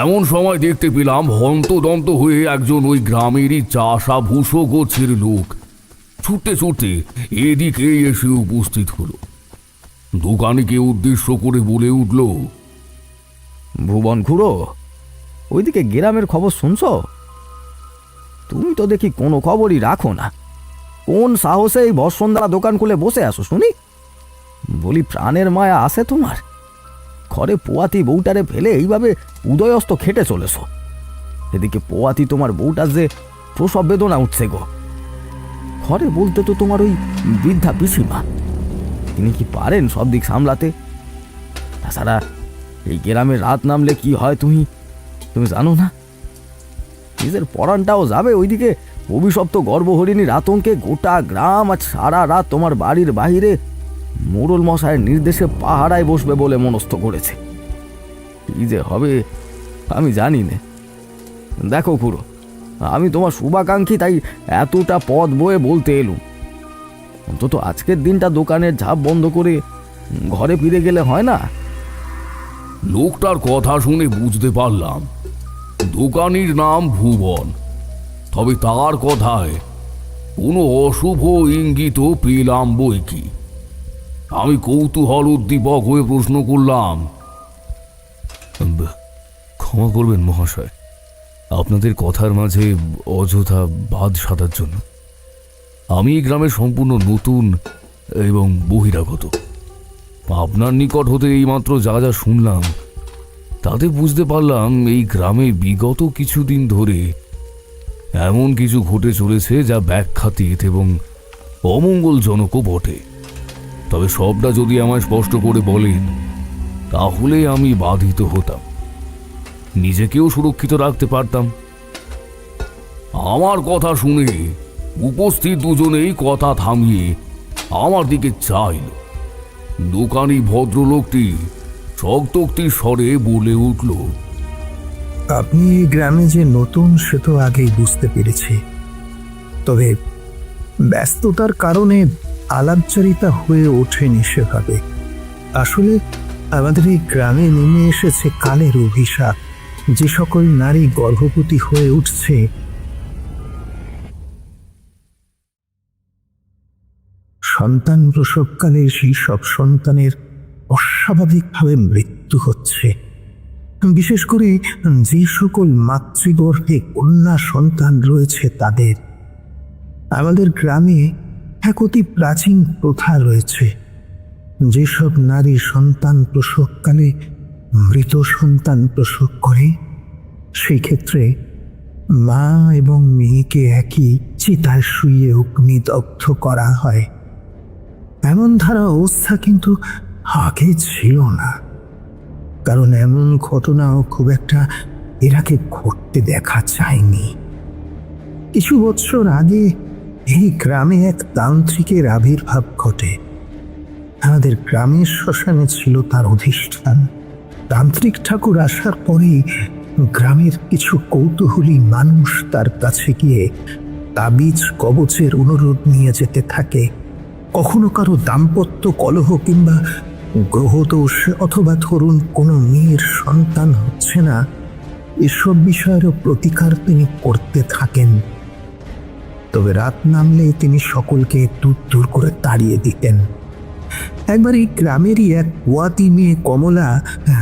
এমন সময় দেখতে পেলাম হন্তদন্ত হয়ে একজন ওই গ্রামেরই চাষা ভূষো গোছের লোক ছুটতে ছুটতে এদিকে এসে উপস্থিত হলো। দোকানিকে উদ্দেশ্য করে বলে উঠল, ভুবন খুড়ো, ওইদিকে গ্রামের খবর শুনছো? তুমি তো দেখি কোনো খবরই রাখো না। কোন সাহসে এই বর্ষণদারা দোকান খুলে বসে আসো শুনি? বলি, প্রাণের মায়া আছে তোমার? ঘরে পোয়াতি বউটারে ফেলে এইভাবে উদয়স্ত খেটে চলেছ। এদিকে পোয়াতি তোমার বউটার যে প্রসব বেদনা উঠছে গো। ঘরে বলতে তো তোমার ওই বৃদ্ধা পিসিমা, তিনি কি পারেন সব দিক সামলাতে? তাছাড়া এই গ্রামে রাত নামলে কি হয় তুমি জানো না? নিজের পরাণটাও যাবে ওইদিকে। অভিশপ্ত গর্ভহরিণীর আতঙ্কে গোটা গ্রাম আজ সারা রাত তোমার বাড়ির বাহিরে মোড়ল মশাইয়ের নির্দেশে পাহারায় বসবে বলে মনস্থ করেছে। কি যে হবে আমি জানি না। দেখো খুড়ো, আমি তোমার শুভাকাঙ্ক্ষী, তাই এতটা পথ বয়ে বলতে এলুম। অন্তত আজকের দিনটা দোকানের ঝাঁপ বন্ধ করে ঘরে ফিরে গেলে হয় না? লোকটার কথা শুনে বুঝতে পারলাম দোকানির নাম ভুবন, তবে তার কথায় কোনো অশুভ ইঙ্গিত পেলাম বই কি। আমি কৌতূহল উদ্দীপক হয়ে প্রশ্ন করলাম, ক্ষমা করবেন মহাশয়, আপনাদের কথার মাঝে অযথা বাদ সাধার জন্য। আমি এই গ্রামের সম্পূর্ণ নতুন এবং বহিরাগত। আপনার নিকট হতে এইমাত্র যা যা শুনলাম তাতে বুঝতে পারলাম এই গ্রামে বিগত কিছুদিন ধরে এমন কিছু ঘটে চলেছে যা ব্যাখ্যাতীত এবং অমঙ্গলজনকও বটে। তবে সবটা যদি আমায় স্পষ্ট করে বলেন তাহলে আমি বাধিত হতাম, নিজেকেও সুরক্ষিত রাখতে পারতাম। আমার কথা শুনে উপস্থিত দুজনেই কথা থামিয়ে আমার দিকে চাইল। দোকানি ভদ্রলোকটি শক্তোক্তির স্বরে বলে উঠল, আপনি এই গ্রামে যে নতুন সে তো আগেই বুঝতে পেরেছি, তবে ব্যস্ততার কারণে আলাপচারিতা হয়ে ওঠেনি সেভাবে। আসলে আমাদের এই গ্রামে নেমে এসেছে কালের অভিশাপ। যে সকল নারী গর্ভবতী হয়ে উঠছে সন্তান প্রসবকালে সেই সব সন্তানের অস্বাভাবিকভাবে মৃত্যু হচ্ছে। বিশেষ করে যে সকল মাতৃগর্ভে কন্যা সন্তান রয়েছে তাদের। আমাদের গ্রামে এক অতি প্রাচীন প্রথা রয়েছে, যেসব নারী সন্তান প্রসবকালে মৃত সন্তান প্রসব করে সেই ক্ষেত্রে মা এবং মেয়েকে একই চিতায় শুইয়ে অগ্নিদগ্ধ করা হয়। এমন ধারা অবস্থা কিন্তু আগে ছিল না, কারণ এমন ঘটনাও খুব একটা এর আগে ঘটতে দেখা যায়নি। কিছু বছর আগে এই গ্রামে এক তান্ত্রিকের আবির্ভাব ঘটে। আমাদের গ্রামের শ্মশানে ছিল তার অধিষ্ঠান। তান্ত্রিক ঠাকুর আসার পরেই গ্রামের কিছু কৌতূহলী মানুষ তার কাছে গিয়ে তাবিজ কবচের অনুরোধ নিয়ে যেতে থাকে। কখনো কারো দাম্পত্য কলহ কিংবা গ্রহদোষ অথবা ধরুন কোনো মেয়ের সন্তান হচ্ছে না, এসব বিষয়েরও প্রতিকার তিনি করতে থাকেন। তবে রাত নামলেই তিনি সকলকে দূর দূর করে তাড়িয়ে দিতেন। একবার এই গ্রামেরই এক পোয়াতি মেয়ে কমলা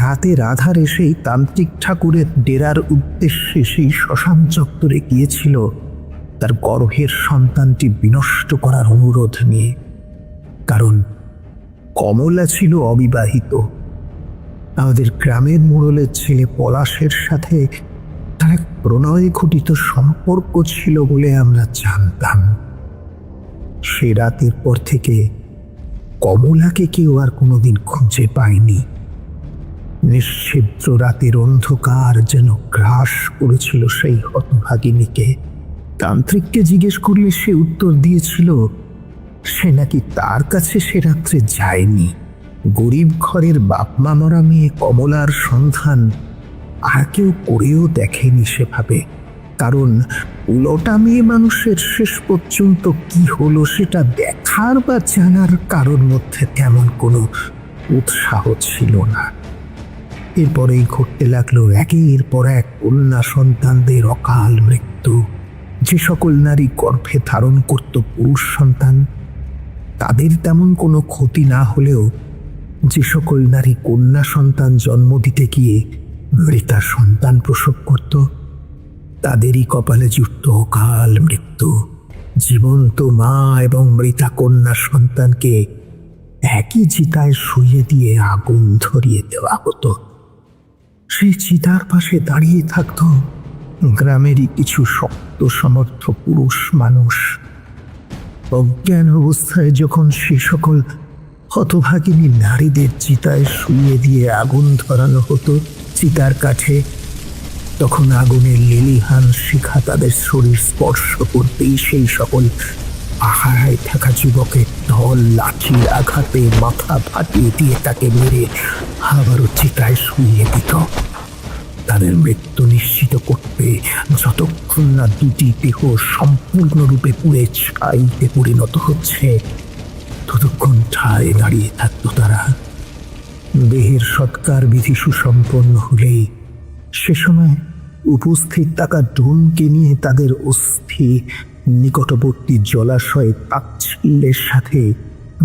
রাতের আধারে সেই তান্ত্রিক ঠাকুরের ডেরার উদ্দেশ্যে সেই শ্মশান চত্বরে গিয়েছিল তার গর্ভের সন্তানটি বিনষ্ট করার অনুরোধ নিয়ে। কারণ কমলা ছিল অবিবাহিত। আমাদের গ্রামের মোড়লের ছেলে পলাশের সাথে তার এক প্রণয় ঘটিত সম্পর্ক ছিল বলে আমরা জানতাম। সে রাতের পর থেকে কমলাকে কেউ আর কোনোদিন খুঁজে পায়নি। নিশ্ছিদ্র রাতের অন্ধকার যেন গ্রাস করেছিল সেই হতভাগিনীকে। তান্ত্রিককে জিজ্ঞেস করলে সে উত্তর দিয়েছিল সে নাকি তার কাছে সে রাত্রে যায়নি। গরিব ঘরের বাপমা মরা মেয়ে কমলার সন্ধান আর কেউ করেও দেখেনি সেভাবে। কারণ উলটা মেয়ে মানুষের শেষ পর্যন্ত কি হলো সেটা দেখার বা জানার কারোর মধ্যে তেমন কোনো উৎসাহ ছিল না। এরপরেই ঘটতে লাগলো একের পর এক কন্যা সন্তানদের অকাল মৃত্যু। যে সকল নারী গর্ভে ধারণ করত পুরুষ সন্তান তাদের তেমন কোনো ক্ষতি না হলেও যে সকল নারী কন্যা সন্তান জন্ম দিতে গিয়ে মৃতা সন্তান প্রসব করত, তাদেরই কপালে জুটত অকাল মৃত্যু। জীবন্ত মা এবং মৃতা কন্যা সন্তানকে একই চিতায় শুইয়ে দিয়ে আগুন ধরিয়ে দেওয়া হতো। সেই চিতার পাশে দাঁড়িয়ে থাকত গ্রামেরই কিছু শক্ত সমর্থ পুরুষ মানুষ। অজ্ঞান অবস্থায় যখন সে সকল হতভাগিনী নারীদের চিতায় শুইয়ে দিয়ে আগুন ধরানো হতো চিতার কাঠে, তখন আগুনের লেলিহান শিখা তাদের শরীর স্পর্শ করতেই সেই সকল পাহারায় থাকা যুবকের দল লাঠির আঘাতে মাথা ফাটিয়ে দিয়ে তাকে মেরে আবারও চিতায় শুইয়ে দিত। তাদের মৃত্যু নিশ্চিত করতে যতক্ষণ না দুটি দেহ সম্পূর্ণরূপে পুড়ে ছাইতে পরিণত হচ্ছে, ততক্ষণ ঠায় দাঁড়িয়ে থাকত তারা। দেহের সৎকার বিধি সুসম্পন্ন হলেই সে সময় উপস্থিত থাকা ডোমকে নিয়ে তাদের অস্থি নিকটবর্তী জলাশয়ে তাচ্ছিল্যের সাথে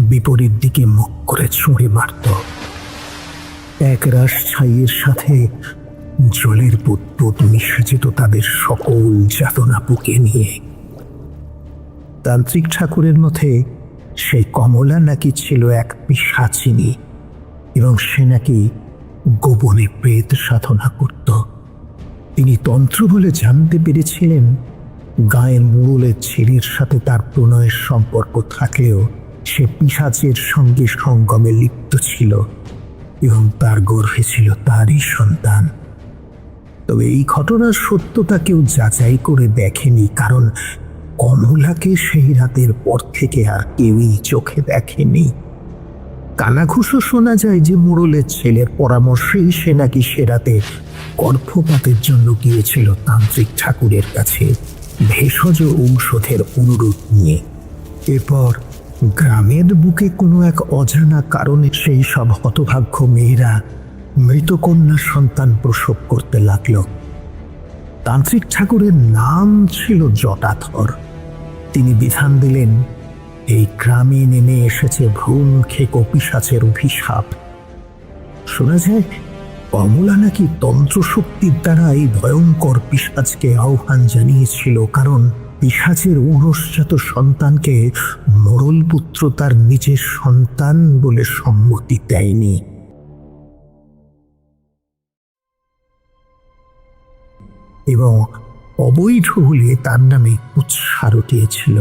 বিপরীত দিকে মুখ করে ছুঁড়ে মারত। এক রাশ ছাইয়ের সাথে জলের বুদবুদ মিশে যেত তাদের সকল যাতনা বুকে নিয়ে। তান্ত্রিক ঠাকুরের মতে সেই কমলা নাকি ছিল এক পিশাচিনী এবং সে নাকি গোপনে প্রেত সাধনা করত। তিনি তন্ত্র বলে জানতে পেরেছিলেন গায়ের মুরলের ছেলের সাথে তার প্রণয়ের সম্পর্ক থাকলেও সে পিশাচের সঙ্গে সঙ্গমে লিপ্ত ছিল এবং তার গর্ভে ছিল তারই সন্তান। তবে এই ঘটনার সত্যতা কেউ যাচাই করে দেখেনি, কারণ কমলাকে সেই রাতের পর থেকে আর কেউই চোখে দেখেনি। কানাঘুষো শোনা যায় যে মোড়লের ছেলের পরামর্শেই সে নাকি সে রাতে গর্ভপাতের জন্য গিয়েছিল তান্ত্রিক ঠাকুরের কাছে ভেষজ ঔষধের অনুরোধ নিয়ে। এরপর গ্রামের বুকে কোনো এক অজানা কারণে সেই সব হতভাগ্য মেয়েরা মৃতকন্যা সন্তান প্রসব করতে লাগল। তান্ত্রিক ঠাকুরের নাম ছিল জটাধর। তিনি বিধান দিলেন, এই গ্রামে নেমে এসেছে ভ্রূণ খেকো পিশাচের অভিশাপ। শোনা যায় কমলা নাকি তন্ত্রশক্তির দ্বারা এই ভয়ঙ্কর পিশাচকে আহ্বান জানিয়েছিল, কারণ পিশাচের ঔরসজাত সন্তানকে মোড়ল পুত্র তার নিজের সন্তান বলে সম্মতি দেয়নি। এবং অবৈধ হলে তার নামে উৎসাহ রটিয়েছিল।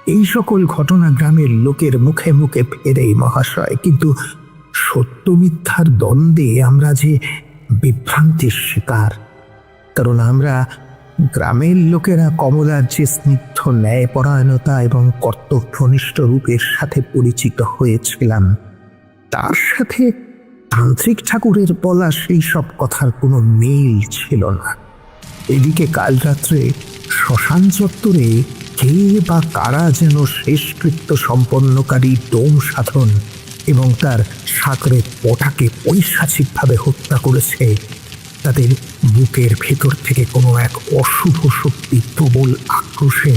এই সকল ঘটনা গ্রামের লোকের মুখে মুখে ফেরে মহাশয়, কিন্তু সত্য মিথ্যার দ্বন্দ্বে আমরা যে বিভ্রান্তির শিকার। কারণ আমরা গ্রামের লোকেরা কমলার যে স্নিগ্ধ ন্যায়পরায়ণতা এবং কর্তব্যনিষ্ঠ রূপের সাথে পরিচিত হয়েছিলাম, তার সাথে তান্ত্রিক ঠাকুরের বলা সেই সব কথার কোনো মিল ছিল না। এদিকে কাল রাত্রে শ্মশান চত্বরে কে বা কারা যেন শেষকৃত্য সম্পন্নকারী ডোম সাধন এবং তার সাকরের পটাকে পৈশাচিকভাবে হত্যা করেছে, তাদের বুকের ভেতর থেকে কোনো এক অশুভ শক্তি প্রবল আক্রোশে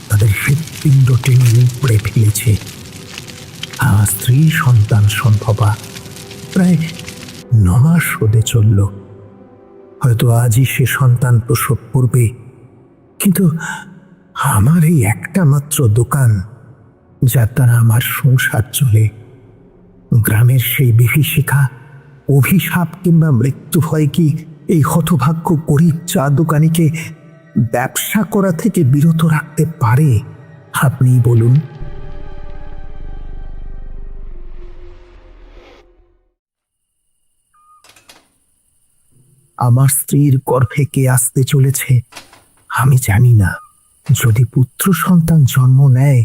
তাদের হৃৎপিণ্ড টেনে উপড়ে ফেলেছে। আমার স্ত্রী সন্তান সম্ভবা প্রায় 9 মাস হতে চলল। হয়তো আজই সে সন্তান প্রসব করবে, কিন্তু আমার এই একটা মাত্র দোকান যার দ্বারা আমার সংসার চলে, গ্রামের সেই বিভীষিকা, অভিশাপ কিংবা মৃত্যু ভয় কি এই হতভাগ্য গরিব চা দোকানিকে ব্যবসা করা থেকে বিরত রাখতে পারে? আপনি বলুন। আমার স্ত্রীর গর্ভে কে আসতে চলেছে আমি জানি না। যদি পুত্র সন্তান জন্ম নেয়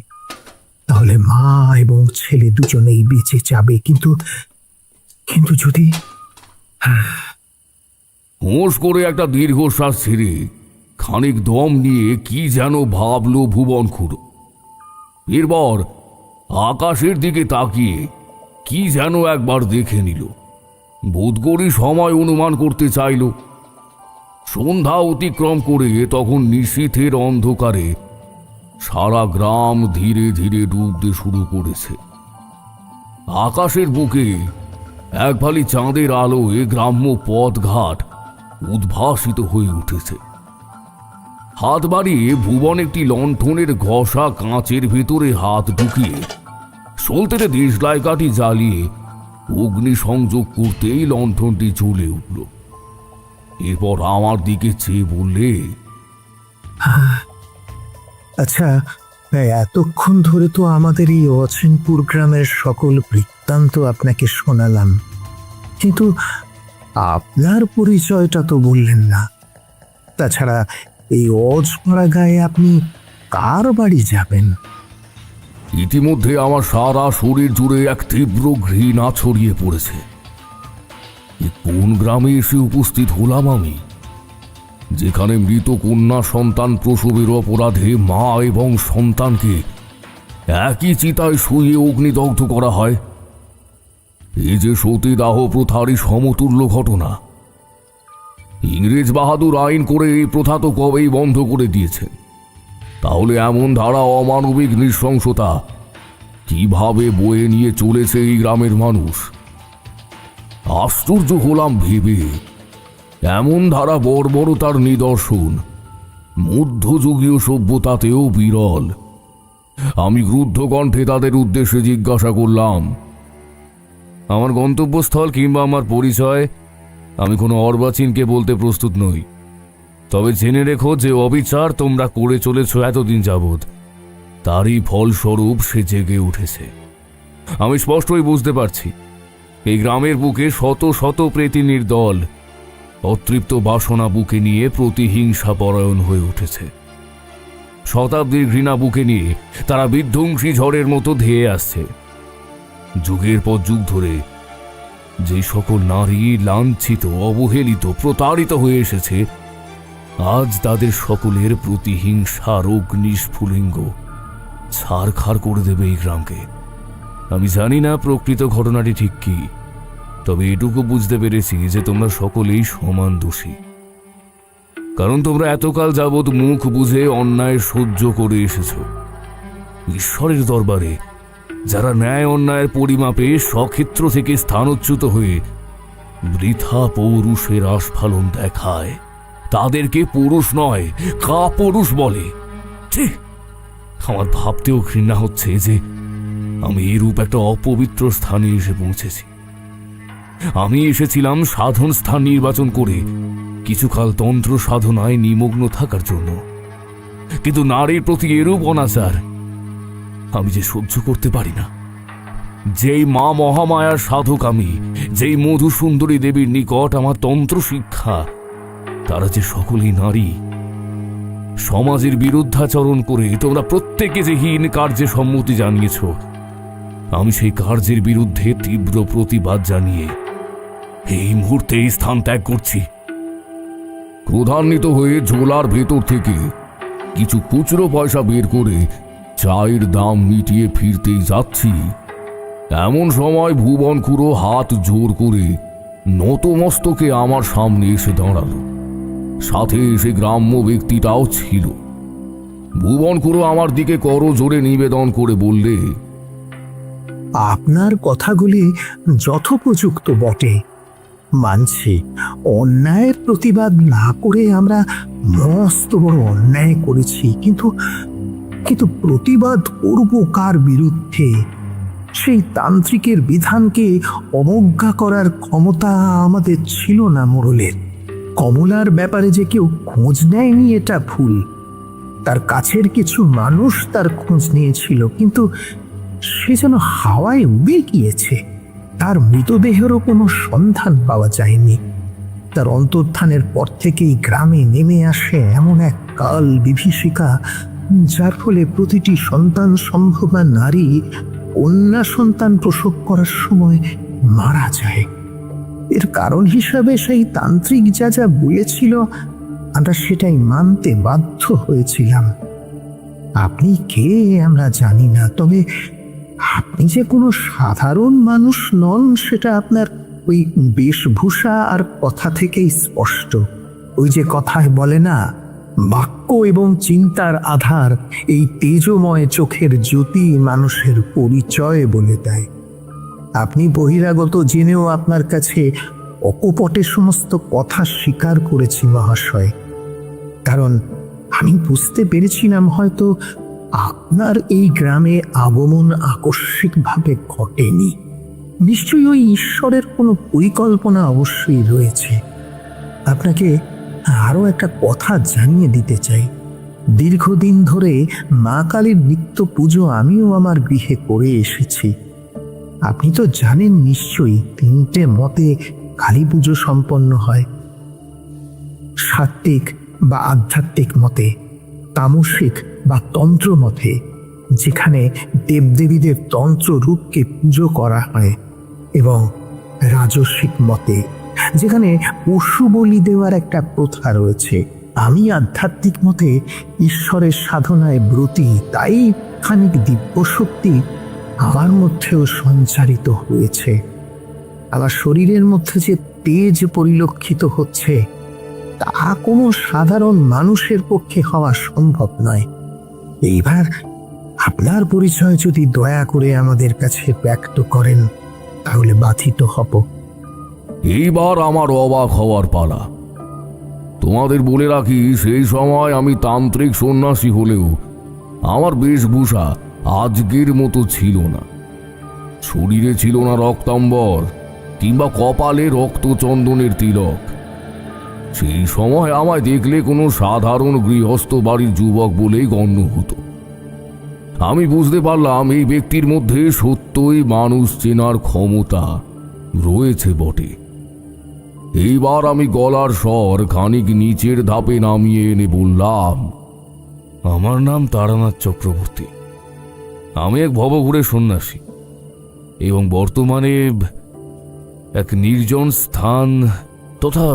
তাহলে মা এবং ছেলে দুজনেই বেঁচে যাবে, কিন্তু যদি হোঁশ করে একটা দীর্ঘশ্বাস ছেড়ে খানিক দম নিয়ে কি যেন ভাবলো ভুবন খুড়ো। এরপর আকাশের দিকে তাকিয়ে কি যেন একবার দেখে নিল। বোধ করি সময় অনুমান করতে চাইল। সন্ধ্যা অতিক্রম করে তখন নিশীথের অন্ধকারে সারা গ্রাম ধীরে ধীরে ডুবতে শুরু করেছে। আকাশের বুকে এক ফালি চাঁদের আলোয় গ্রাম্য পথঘাট উদ্ভাসিত হয়ে উঠেছে। হাত বাড়িয়ে ভুবন একটি লণ্ঠনের ঘষা কাঁচের ভেতরে হাত ঢুকিয়ে সলতেতে দেশলাই কাঠি জ্বালিয়ে অগ্নি সংযোগ করতেই লণ্ঠনটি জ্বলে উঠল। এরপর আমার দিকে চেয়ে বললে, আচ্ছা, এতক্ষণ ধরে তো আমাদের এই অচিনপুর গ্রামের সকল বৃত্তান্ত আপনাকে শোনালাম, কিন্তু আপনার পরিচয়টা তো বললেন না। তাছাড়া এই অজপাড়া গায়ে আপনি কার বাড়ি যাবেন? ইতিমধ্যে আমার সারা শরীর জুড়ে এক তীব্র ঘৃণা ছড়িয়ে পড়েছে। এ কোন গ্রামে এসে উপস্থিত হলাম আমি, যেখানে মৃত কন্যা সন্তান প্রসবের অপরাধে মা এবং সন্তানকে একই চিতায় শুয়ে অগ্নিদগ্ধ করা হয়। এই যে সতীদাহ প্রথারই সমতুল্য ঘটনা। ইংরেজ বাহাদুর আইন করে এই প্রথা তো কবেই বন্ধ করে দিয়েছেন। তাহলে এমন ধারা অমানবিক নৃশংসতা কিভাবে বয়ে নিয়ে চলেছে এই গ্রামের মানুষ? আশ্চর্য হলাম ভেবে, এমন ধারা বর্বরতার নিদর্শন মধ্যযুগীয় সভ্যতাতেও বিরল। আমি ক্রুদ্ধ কণ্ঠে তাদের উদ্দেশ্যে জিজ্ঞাসা করলাম, আমার গন্তব্যস্থল কিংবা আমার পরিচয় আমি কোনো অর্বাচীনকে বলতে প্রস্তুত নই। তবে জেনে রেখো যে অবিচার তোমরা করে চলেছ এতদিন যাবৎ, তারই ফলস্বরূপ সে জেগে উঠেছে। আমি স্পষ্টই বুঝতে পারছি, এই গ্রামের বুকে শত শত প্রেতিনীর দল অতৃপ্ত বাসনা বুকে নিয়ে প্রতিহিংসা পরায়ণ হয়ে উঠেছে। শতাব্দীর ঘৃণা বুকে নিয়ে তারা বিধ্বংসী ঝড়ের মতো ধেয়ে আসছে। যুগের পর যুগ ধরে যে সকল নারী লাঞ্ছিত, অবহেলিত, প্রতারিত হয়ে এসেছে, আজ তাদের সকলের প্রতিহিংসার অগ্নিস্ফুলিঙ্গ ছারখার করে দেবে এই গ্রামকে। আমি জানি না প্রকৃত ঘটনাটি ঠিক কি, তবে এটুকু বুঝতে পেরেছি যে তোমরা সকলেই সমান দোষী। কারণ তোমরা এতকাল যাবৎ মুখ বুঝে অন্যায় সহ্য করে এসেছ। ঈশ্বরের দরবারে যারা ন্যায় অন্যায়ের পরিমাপে স্বক্ষেত্র থেকে স্থানচ্যুত হয়ে বৃথা পৌরুষের আস্ফালন দেখায়, তাদেরকে পুরুষ নয় কাপুরুষ বলে। ঠিক, আমার ভাবতেও ঘৃণা হচ্ছে যে আমি এরূপ একটা অপবিত্র স্থানে এসে পৌঁছেছি। আমি এসেছিলাম সাধন স্থান নির্বাচন করে কিছুকাল তন্ত্র সাধনায় নিমগ্ন থাকার জন্য, কিন্তু নারীর প্রতি এরূপ অনাচার আমি যে সহ্য করতে পারি না। যেই মা মহামায়ার সাধক আমি, যেই মধুসুন্দরী দেবীর নিকট আমার তন্ত্র শিক্ষা, তারা যে সকলেই নারী। সমাজের বিরুদ্ধাচরণ করে তোমরা প্রত্যেকে যে হীন কার্যে সম্মতি জানিয়েছ, আমি সেই কার্যের বিরুদ্ধে তীব্র প্রতিবাদ জানিয়ে এই মুহূর্তে এই স্থান ত্যাগ করছি। ক্রোধান্বিত হয়ে ঝোলার ভেতর থেকে কিছু খুচরো পয়সা বের করে চায়ের দাম মিটিয়ে ফিরতেই যাচ্ছি, এমন সময় ভুবন খুড়ো হাত জোর করে নতমস্তকে আমার সামনে এসে দাঁড়ালো। সাথে সে গ্রাম্য ব্যক্তিটাও ছিল। ভুবন খুড়ো আমার দিকে করজোড়ে নিবেদন করে বললে, আপনার কথাগুলি যথোপযুক্ত বটে, মানছি। অন্যায়ের প্রতিবাদ না করে আমরা মস্ত বড় অন্যায় করেছি, কিন্তু কিন্তু প্রতিবাদ করব কার বিরুদ্ধে? সেই তান্ত্রিকের বিধানকে অবজ্ঞা করার ক্ষমতা আমাদের ছিল না মোড়লের। কমলার ব্যাপারে যে কেউ খোঁজ নেয়নি এটা ভুল। তার কাছের কিছু মানুষ তার খোঁজ নিয়েছিল, কিন্তু সে যেন হাওয়ায় উড়ে গিয়েছে। তার মৃতদেহেরও কোনো সন্ধান পাওয়া যায়নি। তার অন্তর্ধানের পর থেকেই গ্রামে নেমে আসে এমন এক কাল বিভীষিকা, যার ফলে প্রতিটি সন্তান সম্ভবা নারী কন্যা সন্তান প্রসব করার সময় মারা যায়। এর কারণ হিসাবে সেই তান্ত্রিক যা যা বলেছিল, আমরা সেটাই মানতে বাধ্য হয়েছিলাম। আপনি কে আমরা জানি না, তবে আপনি যে কোনো সাধারণ মানুষ নন সেটা আপনার ওই বেশভূষা আর কথা থেকেই স্পষ্ট। ওই যে কথায় বলে না, বাক্য এবং চিন্তার আধার, এই তেজময় চোখের জ্যোতি মানুষের পরিচয় বলে দেয়। আপনি বহিরাগত জেনেও আপনার কাছে অকপটে সমস্ত কথা স্বীকার করেছি মহাশয়, কারণ আমি বুঝতে পেরেছিলাম হয়তো আপনার এই গ্রামে আগমন আকস্মিকভাবে ঘটেনি। নিশ্চয়ই ওই ঈশ্বরের কোনো পরিকল্পনা অবশ্যই রয়েছে। আপনাকে আরও একটা কথা জানিয়ে দিতে চাই। দীর্ঘদিন ধরে মা কালীর নিত্য পুজো আমিও আমার গৃহে করে এসেছি। আপনি তো জানেন নিশ্চয়ই 3টে মতে কালী পুজো সম্পন্ন হয়: সাত্ত্বিক বা আধ্যাত্মিক মতে, তামসিক বা তন্ত্র মতে, যেখানে দেবদেবীদের তন্ত্র রূপকে পুজো করা হয়, এবং রাজস্বিক মতে, যেখানে পশু বলি দেওয়ার একটা প্রথা রয়েছে। আমি আধ্যাত্মিক মতে ঈশ্বরের সাধনায় ব্রতী, তাই খানিক দিব্য শক্তি আমার মধ্যেও সঞ্চারিত হয়েছে। আমার শরীরের মধ্যে যে তেজ পরিলক্ষিত হচ্ছে তা কোনো সাধারণ মানুষের পক্ষে হওয়া সম্ভব নয়। এইবার আপনার পরিচয় যদি দয়া করে আমাদের কাছে ব্যক্ত করেন তাহলে বাধিত হব। এইবার আমার অবাক হওয়ার পালা। তোমাদের বলে রাখি, সেই সময় আমি তান্ত্রিক সন্ন্যাসী হলেও আমার বেশভূষা আজকের মতো ছিল না। শরীরে ছিল না রক্তাম্বর কিংবা কপালে রক্তচন্দনের তিলক। সেই সময় আমায় দেখলে কোনো সাধারণ গৃহস্থ বাড়ির যুবক বলেই গণ্য হতো। আমি বুঝতে পারলাম এই ব্যক্তির মধ্যে সত্যই মানুষ চেনার ক্ষমতা রয়েছে বটে। এইবার আমি গলার স্বর খানিক নিচের ধাপে নামিয়ে এনে বললাম, আমার নাম তারানাথ চক্রবর্তী। আমি এক ভবঘুরে সন্ন্যাসী এবং বর্তমানে এক নির্জন স্থান তথা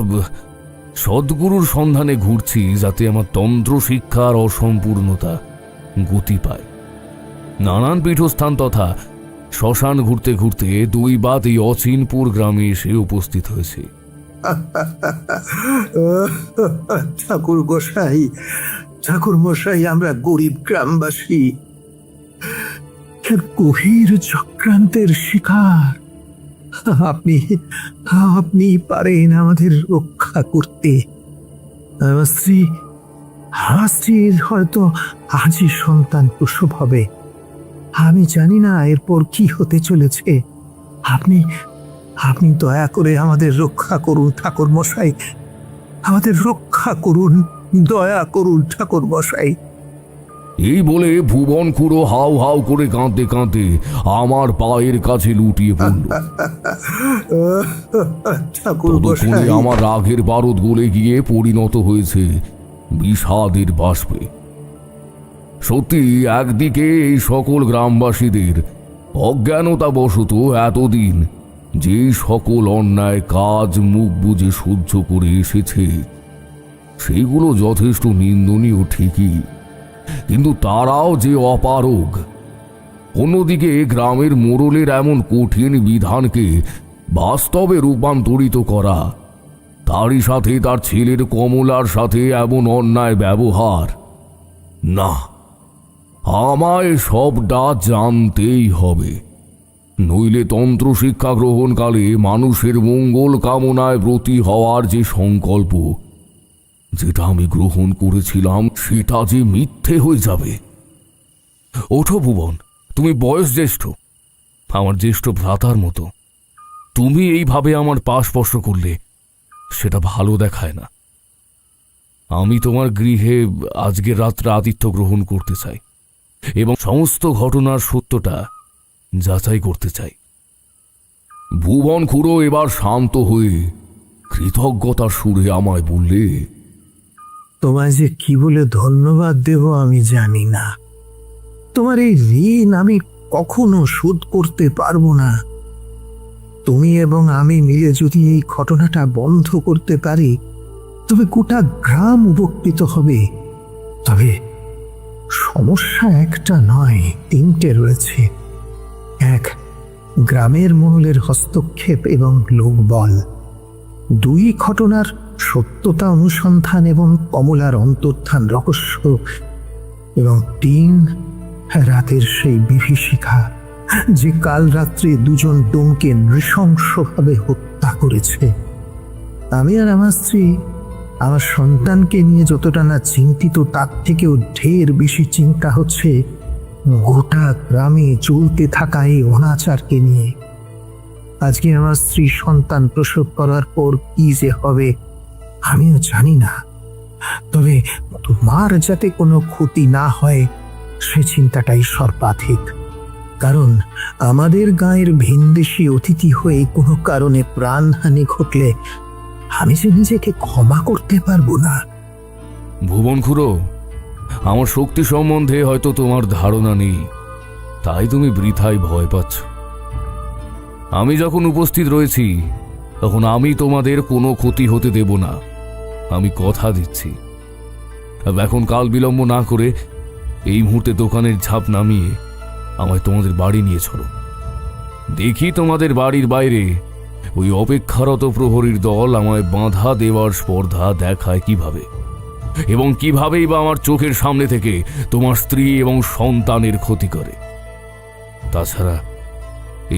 সদ্গুরুর সন্ধানে ঘুরছি, যাতে আমার তন্ত্র শিক্ষার অসম্পূর্ণতা গতি পায়। নানান পীঠস্থান তথা শ্মশান ঘুরতে ঘুরতে 2 বাত এই অচিনপুর গ্রামে এসে উপস্থিত হয়েছে। ঠাকুর মশাই, আমরা গরিব গ্রামবাসী গভীর চক্রান্তের শিকার। আপনি পারেন আমাদের রক্ষা করতে। আমার স্ত্রীর হয়তো আজই সন্তান প্রসব হবে। আমি জানি না এরপর কি হতে চলেছে। আপনি দয়া করে আমাদের রক্ষা করুন ঠাকুর মশাই, আমাদের রক্ষা করুন, দয়া করুন ঠাকুর মশাই। এই বলে ভুবন খুড়ো হাউ হাউ করে কাঁদতে কাঁদতে আমার পায়ের কাছে লুটিয়ে পড়ল। ততক্ষণে আমার রাগের বারুদ গলে গিয়ে পরিণত হয়েছে বিষাদের বাষ্পে। সত্যি, একদিকে এই সকল গ্রামবাসীদের অজ্ঞানতাবশত এতদিন যে সকল অন্যায় কাজ মুখ বুজে সহ্য করে এসেছে সেগুলো যথেষ্ট নিন্দনীয় ঠিকই, কিন্তু তারাও যে অপারগ। অন্যদিকে গ্রামের মোড়লের এমন কঠিন বিধানকে বাস্তবে রূপান্তরিত করা, তারই সাথে তার ছেলের কমলার সাথে এমন অন্যায় ব্যবহার, না, আমায় সবটা জানতেই হবে। নইলে তন্ত্র শিক্ষা গ্রহণকালে মানুষের মঙ্গল কামনায় ব্রতী হওয়ার যে সংকল্প যেটা আমি গ্রহণ করেছিলাম সেটা যে মিথ্যে হয়ে যাবে। ওঠো ভুবন, তুমি বয়স জ্যেষ্ঠ, আমার জ্যেষ্ঠ ভ্রাতার মতো। তুমি এইভাবে আমার পা স্পর্শ করলে সেটা ভালো দেখায় না। আমি তোমার গৃহে আজকের রাত্রে আতিথ্য গ্রহণ করতে চাই এবং সমস্ত ঘটনার সত্যটা যাচাই করতে চাই। ভুবন খুড়ো এবার শান্ত হয়ে কৃতজ্ঞতার সুরে আমায় বললে, তোমায় যে কি বলে ধন্যবাদ দেব আমি জানি না। তোমার এই ঋণ আমি কখনো শোধ করতে পারবো না। তুমি এবং আমি মিলে যদি এই ঘটনাটা বন্ধ করতে পারি তবে গোটা গ্রাম উপকৃত হবে। তবে সমস্যা একটা নয়, 3টে রয়েছে। 1, গ্রামের মোড়লের হস্তক্ষেপ এবং লোকবল। 2, ঘটনার সত্যতা অনুসন্ধান এবং কমলার অন্তর্ধান রহস্য। এবং 3, রাতের সেই বিভীষিকা যে কাল রাত্রে 2 জন ডোমকে নৃশংসভাবে হত্যা করেছে। আমি আর আমার স্ত্রী আমার সন্তানকে নিয়ে যতটা না চিন্তিত, তার থেকেও ঢের বেশি চিন্তা হচ্ছে গোটা গ্রামে চলতে থাকা এই অনাচারকে নিয়ে। আজকে আমার স্ত্রী সন্তান প্রসব করার পর কি যে হবে আমিও জানি না, তবে তোমার যাতে কোনো ক্ষতি না হয় সে চিন্তাটাই সর্বাধিক। কারণ আমাদের গাঁয়ের ভিনদেশি অতিথি হয়ে কোনো কারণে প্রাণহানি ঘটলে আমি যে নিজেকে ক্ষমা করতে পারবো না। ভুবন খুড়ো, আমার শক্তি সম্বন্ধে হয়তো তোমার ধারণা নেই, তাই তুমি বৃথায় ভয় পাচ্ছ। আমি যখন উপস্থিত রয়েছি তখন আমি তোমাদের কোনো ক্ষতি হতে দেব না, আমি কথা দিচ্ছি। এখন কাল বিলম্ব না করে এই মুহূর্তে দোকানের ঝাঁপ নামিয়ে আমায় তোমাদের বাড়ি নিয়ে চলো। দেখি তোমাদের বাড়ির বাইরে ওই অপেক্ষারত প্রহরীর দল আমায় বাঁধা দেওয়ার স্পর্ধা দেখায় কিভাবে, এবং কিভাবেই বা আমার চোখের সামনে থেকে তোমার স্ত্রী এবং সন্তানের ক্ষতি করে। তাছাড়া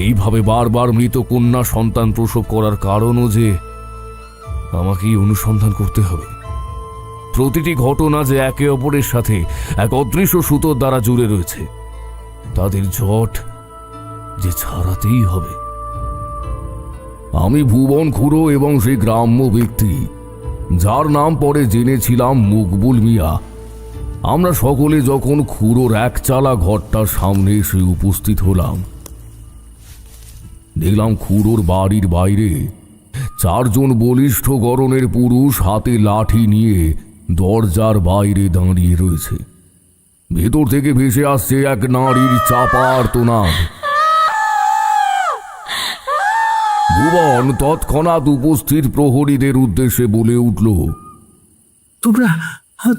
এইভাবে বারবার মৃত কন্যা সন্তান প্রসব করার কারণও যে আমাকেই অনুসন্ধান করতে হবে। প্রতিটি ঘটনা যে একে অপরের সাথে এক অদৃশ্য সুতোর দ্বারা জুড়ে রয়েছে, তাদের জট যে ছাড়াতেই হবে। আমি ভুবন খুড়ো এবং সেই গ্রাম্য ব্যক্তি যার নাম পরে জেনেছিলাম মকবুল মিয়া, আমরা সকলে যখন খুড়োর একচালা ঘরটার সামনে এসে উপস্থিত হলাম, দেখলাম খুড়োর বাড়ির বাইরে 4 জন বলিষ্ঠ গড়নের পুরুষ হাতে লাঠি নিয়ে দরজার বাইরে দাঁড়িয়ে রয়েছে। ভেতর থেকে ভেসে আসছে এক নারীর চাপা আর্তনাদ। ভুবন তৎক্ষণাৎ উপস্থিত প্রহরীদের উদ্দেশ্যে বলে উঠল,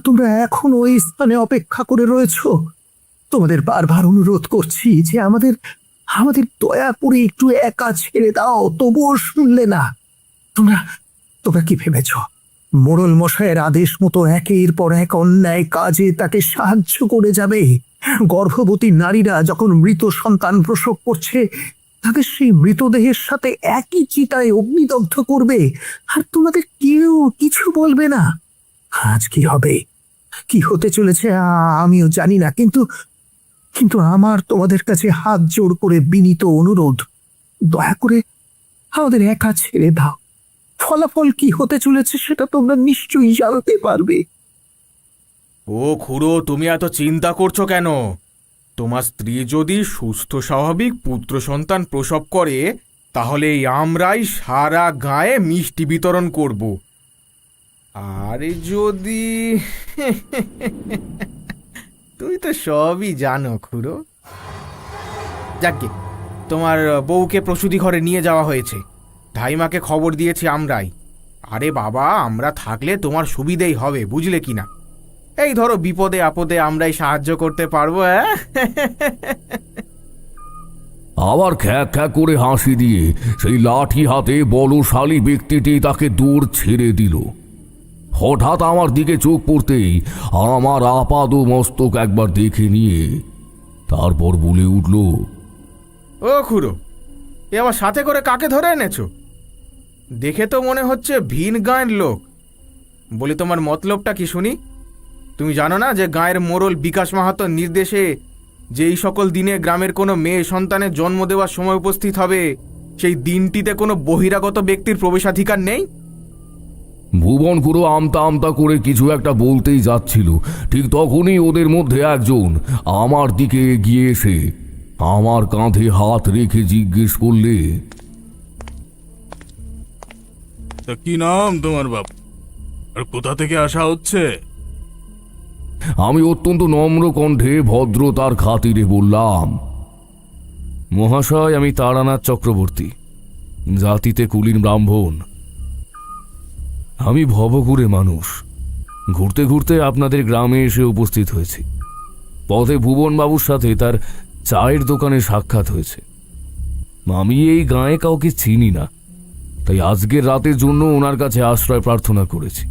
তোমরা এখন ওই স্থানে অপেক্ষা করে রয়েছ? তোমাদের বারবার অনুরোধ করছি যে আমাদের দয়া করে একটু একা ছেড়ে দাও, তবুও শুনলে না। তোমরা কি ভেবেছ মোড়ল মশাইয়ের আদেশ মতো একের পর এক অন্যায় কাজে তাকে সাহায্য করে যাবে? গর্ভবতী নারীরা যখন মৃত সন্তান প্রসব করছে, তাদের সেই মৃতদেহের সাথে একই চিতায় অগ্নিদগ্ধ করবে, আর তোমাদের কেউ কিছু বলবে না? আজ কি হবে, কি হতে চলেছে আমিও জানি না, কিন্তু আমার তোমাদের কাছে হাত জোড় করে বিনীত অনুরোধ, দয়া করে আমাদের একা ছেড়ে দাও। ফলাফল কি হতে চলেছে সেটা তোমরা নিশ্চয়ই জানতে পারবে। ও খুড়ো, তুমি এত চিন্তা করছো কেন? তোমার স্ত্রী যদি সুস্থ স্বাভাবিক পুত্র সন্তান প্রসব করে, তাহলে আমরাই সারা গায়ে মিষ্টি বিতরণ করব। আর যদি তুই তো সবই জানো খুড়ো। যাকে তোমার বউকে প্রসূতি ঘরে নিয়ে যাওয়া হয়েছে, ধাইমাকে খবর দিয়েছি আমরাই। আরে বাবা, আমরা থাকলে তোমার সুবিধেই হবে, বুঝলে কিনা? এই ধরো বিপদে আপদে আমরাই সাহায্য করতে পারবো। আবার খ্যাক খ্যাক করে হাসি দিয়ে সেই লাঠি হাতে বলশালী ব্যক্তিটি তাকে দৌড় ছেড়ে দিল। হঠাৎ আমার দিকে চোখ পড়তেই আমার আপাদ মস্তক একবার দেখে নিয়ে তারপর বলে উঠল, ও খুড়ো, এ আবার সাথে করে কাকে ধরে এনেছো? দেখে তো মনে হচ্ছে ভিন গাঁয়ের লোক। বলি, তোমার মতলবটা কি শুনি? তুমি জানো না যে গাঁয়ের মোড়ল বিকাশ মাহাতোর নির্দেশে যেই সকল দিনে গ্রামের কোনো মেয়ে সন্তানের জন্ম দেওয়ার সময় উপস্থিত হবে, সেই দিনটিতে কোনো বহিরাগত ব্যক্তির প্রবেশাধিকার নেই? ভুবন খুড়ো আমতা আমতা করে কিছু একটা বলতেই যাচ্ছিল, ঠিক তখনই ওদের মধ্যে একজন আমার দিকে এগিয়ে এসে আমার কাঁধে হাত রেখে জিজ্ঞেস করলে, তা কি নাম তোমার বাবু, আর কোথা থেকে আসা হচ্ছে? আমি অত্যন্ত নম্র কণ্ঠে ভদ্রতার খাতিরে বললাম, মহাশয়, আমি তারানাথ চক্রবর্তী, জাতিতে কুলীন ব্রাহ্মণ। আমি ভবঘুরে মানুষ, ঘুরতে ঘুরতে আপনাদের গ্রামে এসে উপস্থিত হয়েছি। পথে ভুবনবাবুর সাথে তার চায়ের দোকানে সাক্ষাৎ হয়েছে। আমি এই গাঁয়ে কাউকে চিনি না, তাই আজকের রাতের জন্য ওনার কাছে আশ্রয় প্রার্থনা করেছি।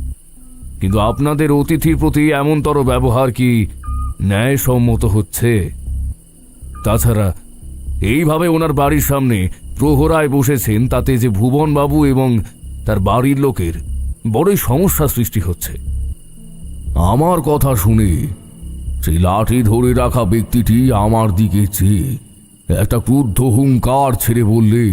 কিন্তু আপনাদের অতিথির প্রতি এমনতর ব্যবহার কি ন্যায়সম্মত হচ্ছে? তাছাড়া এইভাবে ওনার বাড়ির সামনে প্রহরায় বসেছেন, তাতে যে ভুবনবাবু এবং তার বাড়ির লোকের বড়ই সমস্যা সৃষ্টি হচ্ছে। আমার কথা শুনে সেই লাঠি ধরে রাখা ব্যক্তিটি আমার দিকে চেয়ে একটা ক্রুদ্ধ হুঙ্কার ছেড়ে বললে,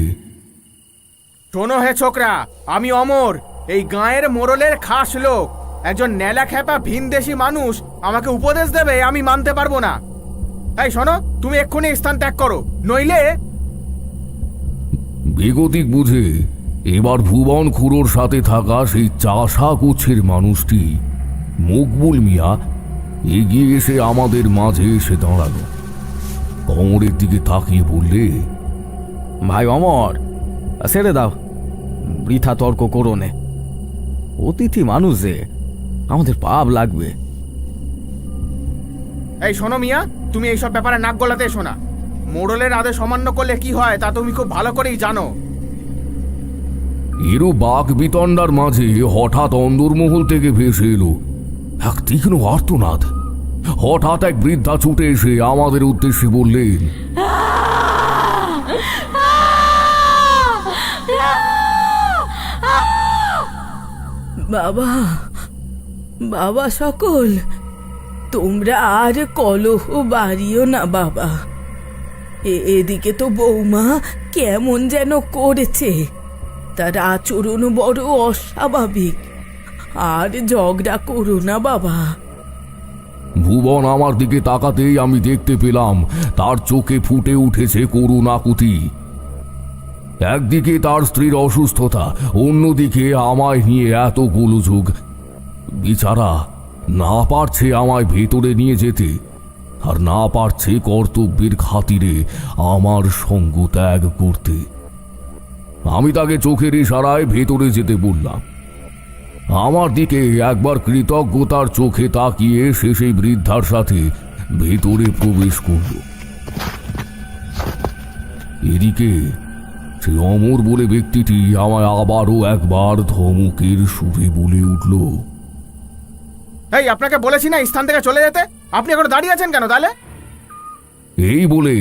শোনো হে ছোকরা, আমি অমর, এই গাঁয়ের মোড়লের খাস লোক। একজন নেলা খেপা ভিনদেশি মানুষ আমাকে উপদেশ দেবে, আমি মানতে পারবো না। এই শোনো, তুমি এক্ষুনি স্থান ত্যাগ করো, নইলে। বেগতিক বুঝে এবার ভুবন খুড়োর সাথে থাকা সেই চাষা গোছের মানুষটি মকবুল মিয়া এগিয়ে এসে আমাদের মাঝে এসে দাঁড়ালো। কমরের দিকে তাকিয়ে বললে, ভাই অমর, ছেড়ে দাও, বৃথা তর্ক করো নে। অতিথি মানুষ যে, আমাদের পাপ লাগবে। এই শোনো মিয়া, তুমি এইসব ব্যাপারে নাক গলাতে এসো না। মোড়লের আদেশ অমান্য করলে কি হয় তা তুমি খুব ভালো করেই জানো। এরও বাক বিতণ্ডার মাঝে হঠাৎ অন্দরমহল থেকে ভেসে এলো এক তীক্ষ্ণ আর্তনাদ। হঠাৎ এক বৃদ্ধা ছুটে এসে আমাদের উদ্দেশ্যে বললেন, বাবা, বাবা সকল, তোমরা আর কলহ বাড়িও না বাবা। এদিকে তো বৌমা কেমন যেন করেছে, তার আচরণ বড় অস্বাভাবিক। আর ঝগড়া করো না বাবা। ভুবন আমার দিকে তাকাতেই আমি দেখতে পেলাম তার চোখে ফুটে উঠেছে করুণ আকুতি। একদিকে তার স্ত্রীর অসুস্থতা, অন্যদিকে আমায় নিয়ে এত গোলযোগ। বিচারা না পারছে আমায় ভেতরে নিয়ে যেতে, আর না পারছে কর্তব্যের খাতিরে আমার সঙ্গ ত্যাগ করতে। আমি তাকে চোখের ইশারায় ভেতরে যেতে বললাম। আমার দিকে একবার কৃতজ্ঞতার চোখে তাকিয়ে সে সেই বৃদ্ধার সাথে ভেতরে প্রবেশ করল। এদিকে সে অমর বলে ব্যক্তিটি আমায় আবারও একবার ধমকের সুরে বলে উঠল, এই আপনাকে বলেছি না স্থান থেকে চলে যেতে, আপনি এখন দাঁড়িয়ে আছেন কেন তাহলে? এই বলে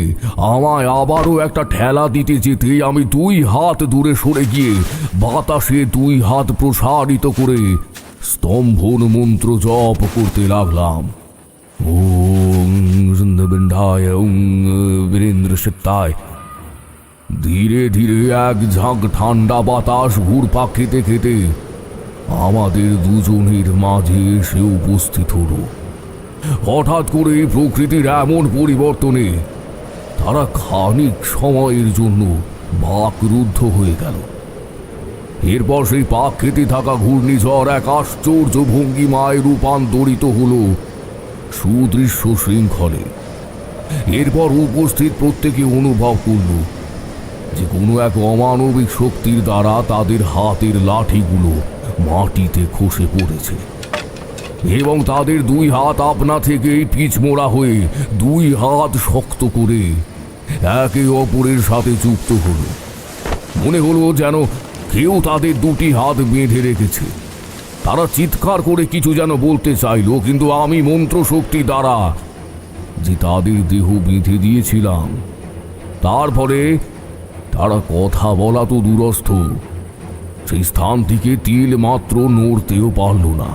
আমায় আবারও একটা ঠেলা দিতে যেতেই আমি 2 হাত দূরে সরে গিয়ে বাতাসে 2 হাত প্রসারিত করে স্তম্ভন মন্ত্র জপ করতে লাগলাম। ওম বৃন্দায় ওম বীরেন্দ্র সত্তায়। ধীরে ধীরে এক ঝাঁক ঠান্ডা বাতাস ঘুরপাক খেতে খেতে আমাদের দুজনের মাঝে এসে উপস্থিত হলো। হঠাৎ করে প্রকৃতির এমন পরিবর্তনে তারা খানিক সময়ের জন্য বাকরুদ্ধ হয়ে গেল। এরপর সেই পাক খেতে থাকা ঘূর্ণিঝড় এক আশ্চর্য ভঙ্গিমায় রূপান্তরিত হল সুদৃশ্য শৃঙ্খলে। এরপর উপস্থিত প্রত্যেকে অনুভব করল যে কোনো এক অমানবিক শক্তির দ্বারা তাদের হাতের লাঠিগুলো মাটিতে খসে পড়েছে এবং তাদের 2 হাত আপনা থেকেই পিছমোড়া হয়ে 2 হাত শক্ত করে একে অপরের সাথে যুক্ত হলো। মনে হলো যেন কেউ তাদের 2টি হাত বেঁধে রেখেছে। তারা চিৎকার করে কিছু যেন বলতে চাইল, কিন্তু আমি মন্ত্র শক্তি দ্বারা যে তাদের দেহ বেঁধে দিয়েছিলাম, তারপরে তারা কথা বলা তো দূরস্থ, সেই স্থান থেকে তিল মাত্র নড়তেও পারল না।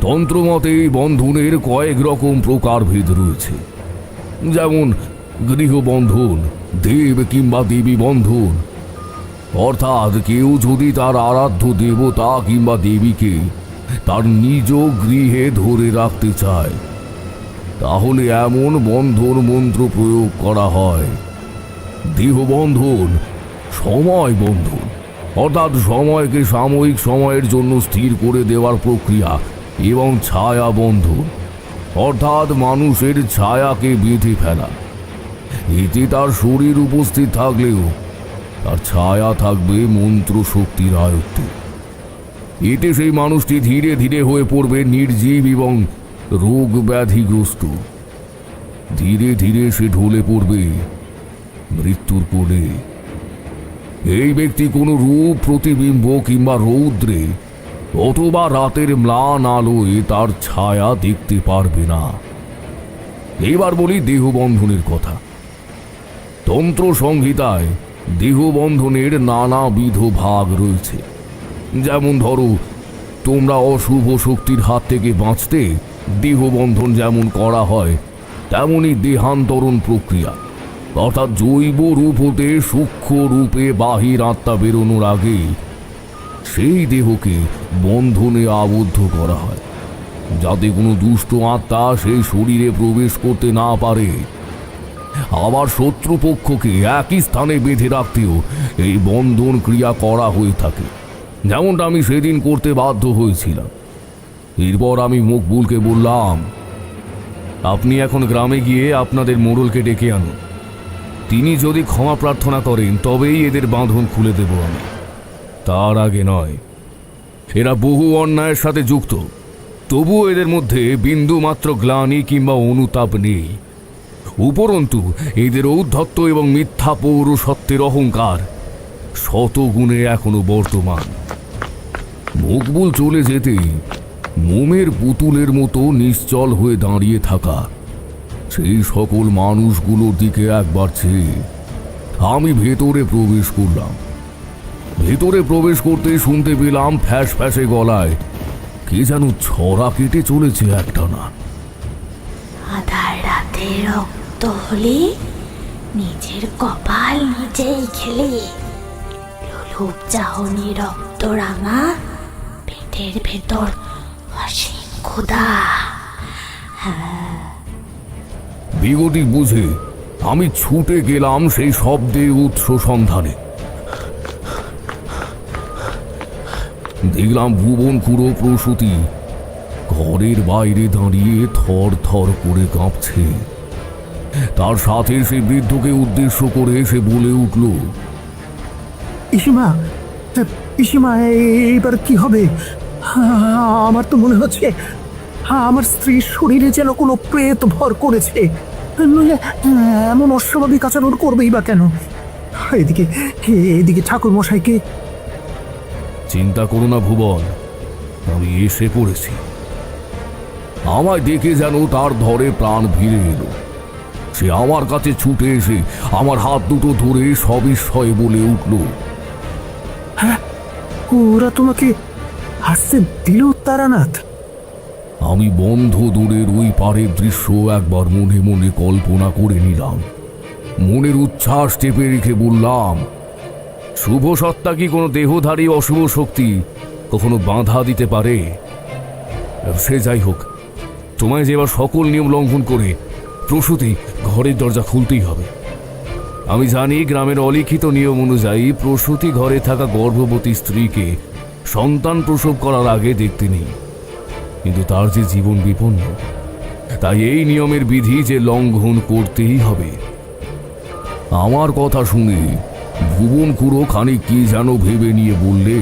তন্ত্রমতে এই বন্ধনের কয়েক রকম প্রকারভেদ রয়েছে, যেমন গৃহবন্ধন, দেব কিংবা দেবী বন্ধন। অর্থাৎ কেউ যদি তার আরাধ্য দেবতা কিংবা দেবীকে তার নিজ গৃহে ধরে রাখতে চায়, তাহলে এমন বন্ধন মন্ত্র প্রয়োগ করা হয়। দেহবন্ধন, সময় বন্ধন, অর্থাৎ সময়কে সাময়িক সময়ের জন্য স্থির করে দেওয়ার প্রক্রিয়া, এবং ছায়া বন্ধন, অর্থাৎ মানুষের ছায়াকে বেঁধে ফেলা। এতে তার শরীর উপস্থিত থাকলেও তার ছায়া থাকবে মন্ত্র শক্তির আয়ত্তে। এতে সেই মানুষটি ধীরে ধীরে হয়ে পড়বে নির্জীব এবং রোগ ব্যাধিগ্রস্ত। ধীরে ধীরে সে ঢলে পড়বে মৃত্যুর কোলে। এই ব্যক্তি কোনো রূপ, প্রতিবিম্ব কিংবা রৌদ্রে অথবা রাতের ম্লান আলোয় তার ছায়া দেখতে পারবে না। এবার বলি দেহবন্ধনের কথা। তন্ত্র সংহিতায় দেহবন্ধনের নানাবিধ ভাগ রয়েছে। যেমন ধরো, তোমরা অশুভ শক্তির হাত থেকে বাঁচতে দেহবন্ধন যেমন করা হয়, তেমনি দেহান্তরণ প্রক্রিয়া, অর্থাৎ জৈব রূপ হতে সূক্ষ্ম রূপে বাহির আত্মা বেরোনোর আগে সেই দেহকে বন্ধনে আবদ্ধ করা হয়, যাতে কোনো দুষ্ট আত্মা সেই শরীরে প্রবেশ করতে না পারে। আবার শত্রুপক্ষকে একই স্থানে বেঁধে রাখতেও এই বন্ধন ক্রিয়া করা হয়ে থাকে, যেমনটা আমি সেদিন করতে বাধ্য হয়েছিলাম। এরপর আমি মকবুলকে বললাম, আপনি এখন গ্রামে গিয়ে আপনাদের মোড়লকে ডেকে আনুন। তিনি যদি ক্ষমা প্রার্থনা করেন তবেই এদের বাঁধন খুলে দেব আমি, তার আগে নয়। এরা বহু অন্যায়ের সাথে যুক্ত, তবুও এদের মধ্যে বিন্দু মাত্র গ্লানি কিংবা অনুতাপ নেই। উপরন্তু এদের ঔদ্ধত্য এবং মিথ্যা পৌরসত্বের অহংকার শতগুণে এখনো বর্তমান। মকবুল চলে যেতেই মোমের পুতুলের মতো নিশ্চল হয়ে দাঁড়িয়ে থাকা সেই সকল মানুষগুলোর দিকে একবার চেয়ে আমি ভেতরে প্রবেশ করলাম। ভেতরে প্রবেশ করতে শুনতে পেলাম ফ্যাস ফ্যাসে গলায় কে যেন ছড়া কেটে চলেছে একটানা। আধার রাতে রক্ত হলে নিজের কপাল নিজেই খেলে, লোলুপ চাহনি রক্ত রাঙা, পেটের ভেতর অসীম ক্ষুধা। বিগতি বুঝে আমি ছুটে গেলাম সেই শব্দের উৎস সন্ধানে। দেখলাম ভুবন খুড়ো প্রসূতি ঘরের বাইরে দাঁড়িয়ে থর থর করে কাঁপছে। তার সাথে সে বৃদ্ধকে উদ্দেশ্য করে সে বলে উঠল, পিসিমা, পিসিমা, এইবার কি হবে? আমার তো মনে হচ্ছে আমার স্ত্রীর শরীরে যেন কোনো প্রেত ভর করেছে। নইলে এমন অস্বাভাবিক আচরণ করবেই বা কেন? এদিকে এদিকে ঠাকুর মশাইকে। চিন্তা করো না ভুবন, আমি এসে পড়েছি। আমায় দেখে যেন তার ধরে প্রাণ ভিড়ে এলো। সে আমার কাছে ছুটে এসে আমার হাত দুটো ধরে সবিস্ময়ে বলে উঠল, হ্যাঁ, ওরা তোমাকে হাসতে দিল তারানাথ? আমি বন্ধ দূরের ওই পারের দৃশ্য একবার মনে মনে কল্পনা করে নিলাম। মনের উচ্ছ্বাস চেপে রেখে বললাম, শুভ সত্তা কি কোনো দেহধারী অশুভ শক্তি কখনো বাধা দিতে পারে? সে যাই হোক, তোমায় যে এবার সকল নিয়ম লঙ্ঘন করে প্রসূতি ঘরের দরজা খুলতেই হবে। আমি জানি গ্রামের অলিখিত নিয়ম অনুযায়ী প্রসূতি ঘরে থাকা গর্ভবতী স্ত্রীকে সন্তান প্রসব করার আগে দেখতে নেই, কিন্তু তার যে জীবন বিপন্ন, তাই এই নিয়মের বিধি যে লঙ্ঘন করতেই হবে। আমার কথা শুনে ভুবন খুড়ো খানিক কি যেন ভেবে নিয়ে বললে,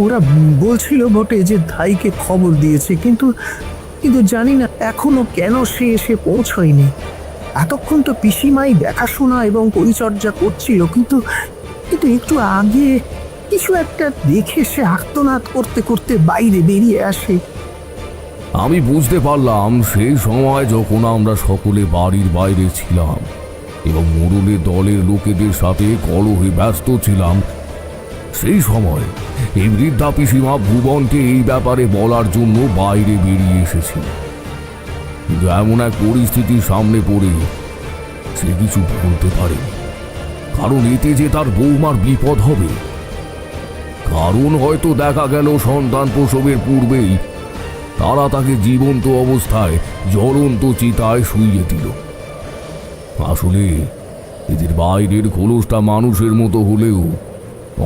ওরা বলছিল বটে যে ধাইকে খবর দিয়েছে, কিন্তু জানি না এখনো কেন সে এসে পৌঁছয়নি। এতক্ষণ তো পিসিমাই দেখাশোনা এবং পরিচর্যা করছিল, কিন্তু একটু আগে কিছু একটা দেখে সে আর্তনাদ করতে করতে বাইরে বেরিয়ে আসে। আমি বুঝতে পারলাম সেই সময় যখন আমরা সকলে বাড়ির বাইরে ছিলাম এবং মোড়লের দলের লোকেদের সাথে কলহে ব্যস্ত ছিলাম, সেই সময় এই বৃদ্ধা পিসিমা ভুবনকে এই ব্যাপারে বলার জন্য বাইরে বেরিয়ে এসেছিল। কিন্তু এমন এক পরিস্থিতির সামনে পড়ে সে কিছু বলতে পারেনি, কারণ এতে যে তার বৌমার বিপদ হবে। কারণ হয়তো দেখা গেল সন্তান প্রসবের পূর্বেই তারা তাকে জীবন্ত অবস্থায় জ্বলন্ত চিতায় শুইয়ে দিল। আসলে এদের বাইরের খোলসটা মানুষের মতো হলেও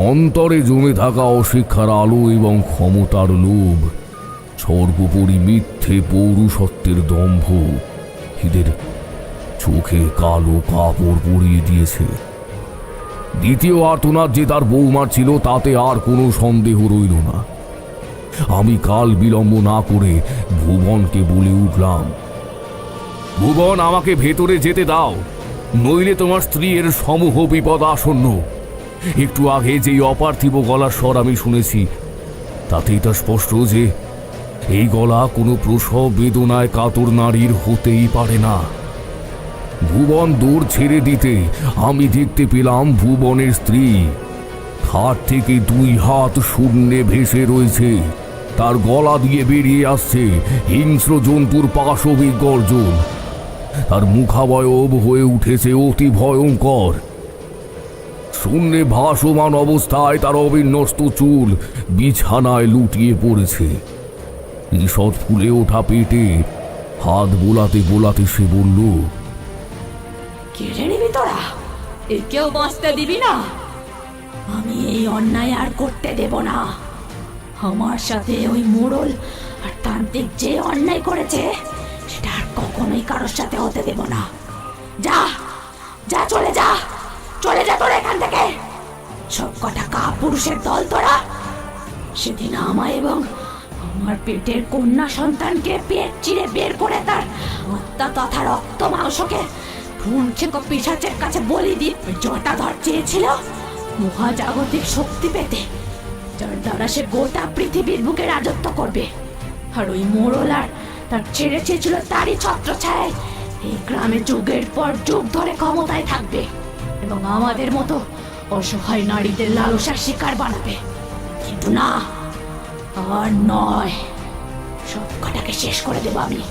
অন্তরে জমে থাকা অশিক্ষার আলো এবং ক্ষমতার লোভ, সর্বোপরি মিথ্যে পৌরুষত্বের দম্ভ এদের চোখে কালো কাপড় পরিয়ে দিয়েছে। দ্বিতীয় আর্তনাদ যে তার বৌমার ছিল তাতে আর কোনো সন্দেহ রইল না। আমি কাল বিলম্ব না করে ভুবনকে বলে উঠলাম, ভুবন, আমাকে ভেতরে যেতে দাও, নইলে তোমার স্ত্রীর সমূহ বিপদ আসন্ন। একটু আগে যেই অপার্থিব গলার স্বর আমি শুনেছি, তাতেই তা স্পষ্ট যে এই গলা কোনো প্রসব বেদনায় কাতর নারীর হতেই পারে না। ভুবন দৌড় ছেড়ে দিতে আমি দেখতে পেলাম ভুবনের স্ত্রী খাট থেকে 2 হাত শূন্যে ভেসে রয়েছে। তার গলা দিয়ে বেরিয়ে আসছে হিংস্র জন্তুর পাশবিক গর্জন। তার মুখাবয়ব হয়ে উঠেছে অতি ভয়ঙ্কর। শূন্যে ভাসমান অবস্থায় তার অবিন্যস্ত চুল বিছানায় লুটিয়ে পড়েছে। ঈষৎ ফুলে ওঠা পেটে হাত বোলাতে বোলাতে সে বলল, কেড়ে নিবি তোরা? একেও বাঁচতে দিবি না? আমি এই অন্যায় আর করতে দেব না। আমার সাথে ওই মোড়ল আর তান্ত্রিক যে অন্যায় করেছে সেটা আর কখনোই কারোর সাথে হতে দেব না। যা যা, চলে যা, চলে যা তোরা এখান থেকে। সব কটা কাপুরুষের দল তোরা। সেদিন আমায় এবং আমার পেটের কন্যা সন্তানকে পেট চিরে বের করে তার আত্মা তথা রক্ত মাংসকে ভ্রূণক্ষেপ পিশাচের কাছে বলি দিয়ে জটাধর চেয়েছিল মহাজাগতিক শক্তি পেতে, যার দ্বারা সে গোটা পৃথিবীর বুকে রাজত্ব করবে। আর ওই মোড়ল আর তার ছেড়ে চেয়েছিল তারই ছত্রছায়ায় এই গ্রামে যুগের পর যুগ ধরে ক্ষমতায় থাকবে এবং আমাদের মতো অসহায় নারীদের লালসার শিকার বানাবে। কিন্তু না, আর নয়, সব কটাকে শেষ করে দেব আমি।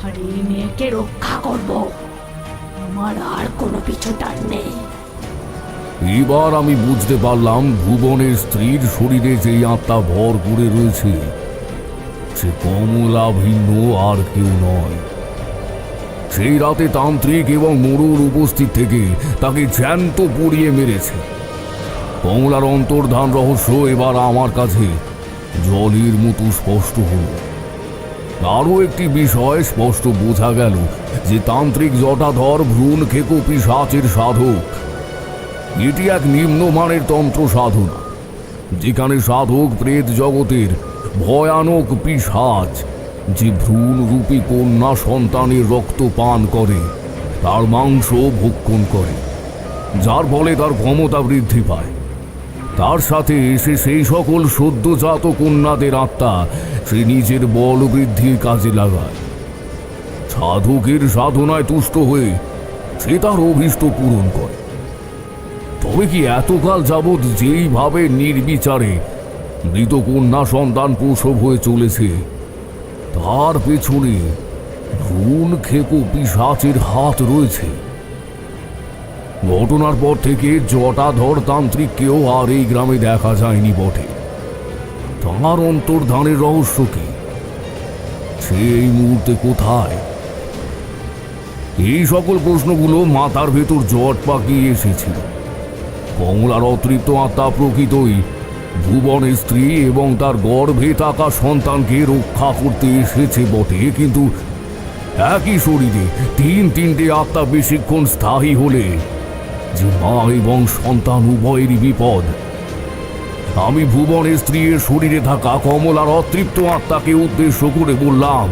আর এই মেয়েকে রক্ষা করব। আমার আর কোনো পিছুটান নেই। এবার আমি বুঝতে পারলাম ভুবনের স্ত্রীর শরীরে যেই আত্মা ভর করে রয়েছে সে কমলা ভিন্ন আর কেউ নয়। সেই রাতে তান্ত্রিক এবং মোড়ল উপস্থিত থেকে তাকে জ্যান্ত পুড়িয়ে মেরেছে। কমলার অন্তর্ধান রহস্য এবার আমার কাছে জলের মতো স্পষ্ট হল। আরও একটি বিষয় স্পষ্ট বোঝা গেল যে তান্ত্রিক জটাধর ভ্রূণক্ষেপ পিশাচের সাধক। এটি এক নিম্নমানের তন্ত্র সাধনা, যেখানে সাধক প্রেত জগতের ভয়ানক পিশাচ যে ভ্রূণ রূপী কন্যা সন্তানের রক্ত পান করে, তার মাংস ভক্ষণ করে, যার ফলে তার ক্ষমতা বৃদ্ধি পায়। তার সাথে এসে সেই সকল সদ্যজাত কন্যাদের আত্মা সে নিজের বল বৃদ্ধির কাজে লাগায়। সাধকের সাধনায় তুষ্ট হয়ে সে তার অভীষ্ট পূরণ করে। তবে কি এতকাল যাবৎ যেইভাবে নির্বিচারে মৃত কন্যা সন্তান প্রসব হয়ে চলেছে, তার পেছনে ভ্রূণক্ষেপ পিশাচের হাত রয়েছে। ঘটনার পর থেকে জটাধর তান্ত্রিককেও আর এই গ্রামে দেখা যায়নি বটে। তাঁর অন্তর্ধানের রহস্য কি? সে এই মুহূর্তে কোথায়? এই সকল প্রশ্নগুলো মাথার ভেতর জট পাকিয়ে এসেছিল। কমলার অতৃপ্ত আত্মা প্রকৃতই ভুবনের স্ত্রী এবং তার গর্ভে থাকা সন্তানকে রক্ষা করতে এসেছে বটে, কিন্তু একই শরীরে তিনটে আত্মা বেশিক্ষণ স্থায়ী হলে যে মা এবং সন্তান উভয়েরই বিপদ। আমি ভুবনের স্ত্রীর শরীরে থাকা কমলার অতৃপ্ত আত্মাকে উদ্দেশ্য করে বললাম,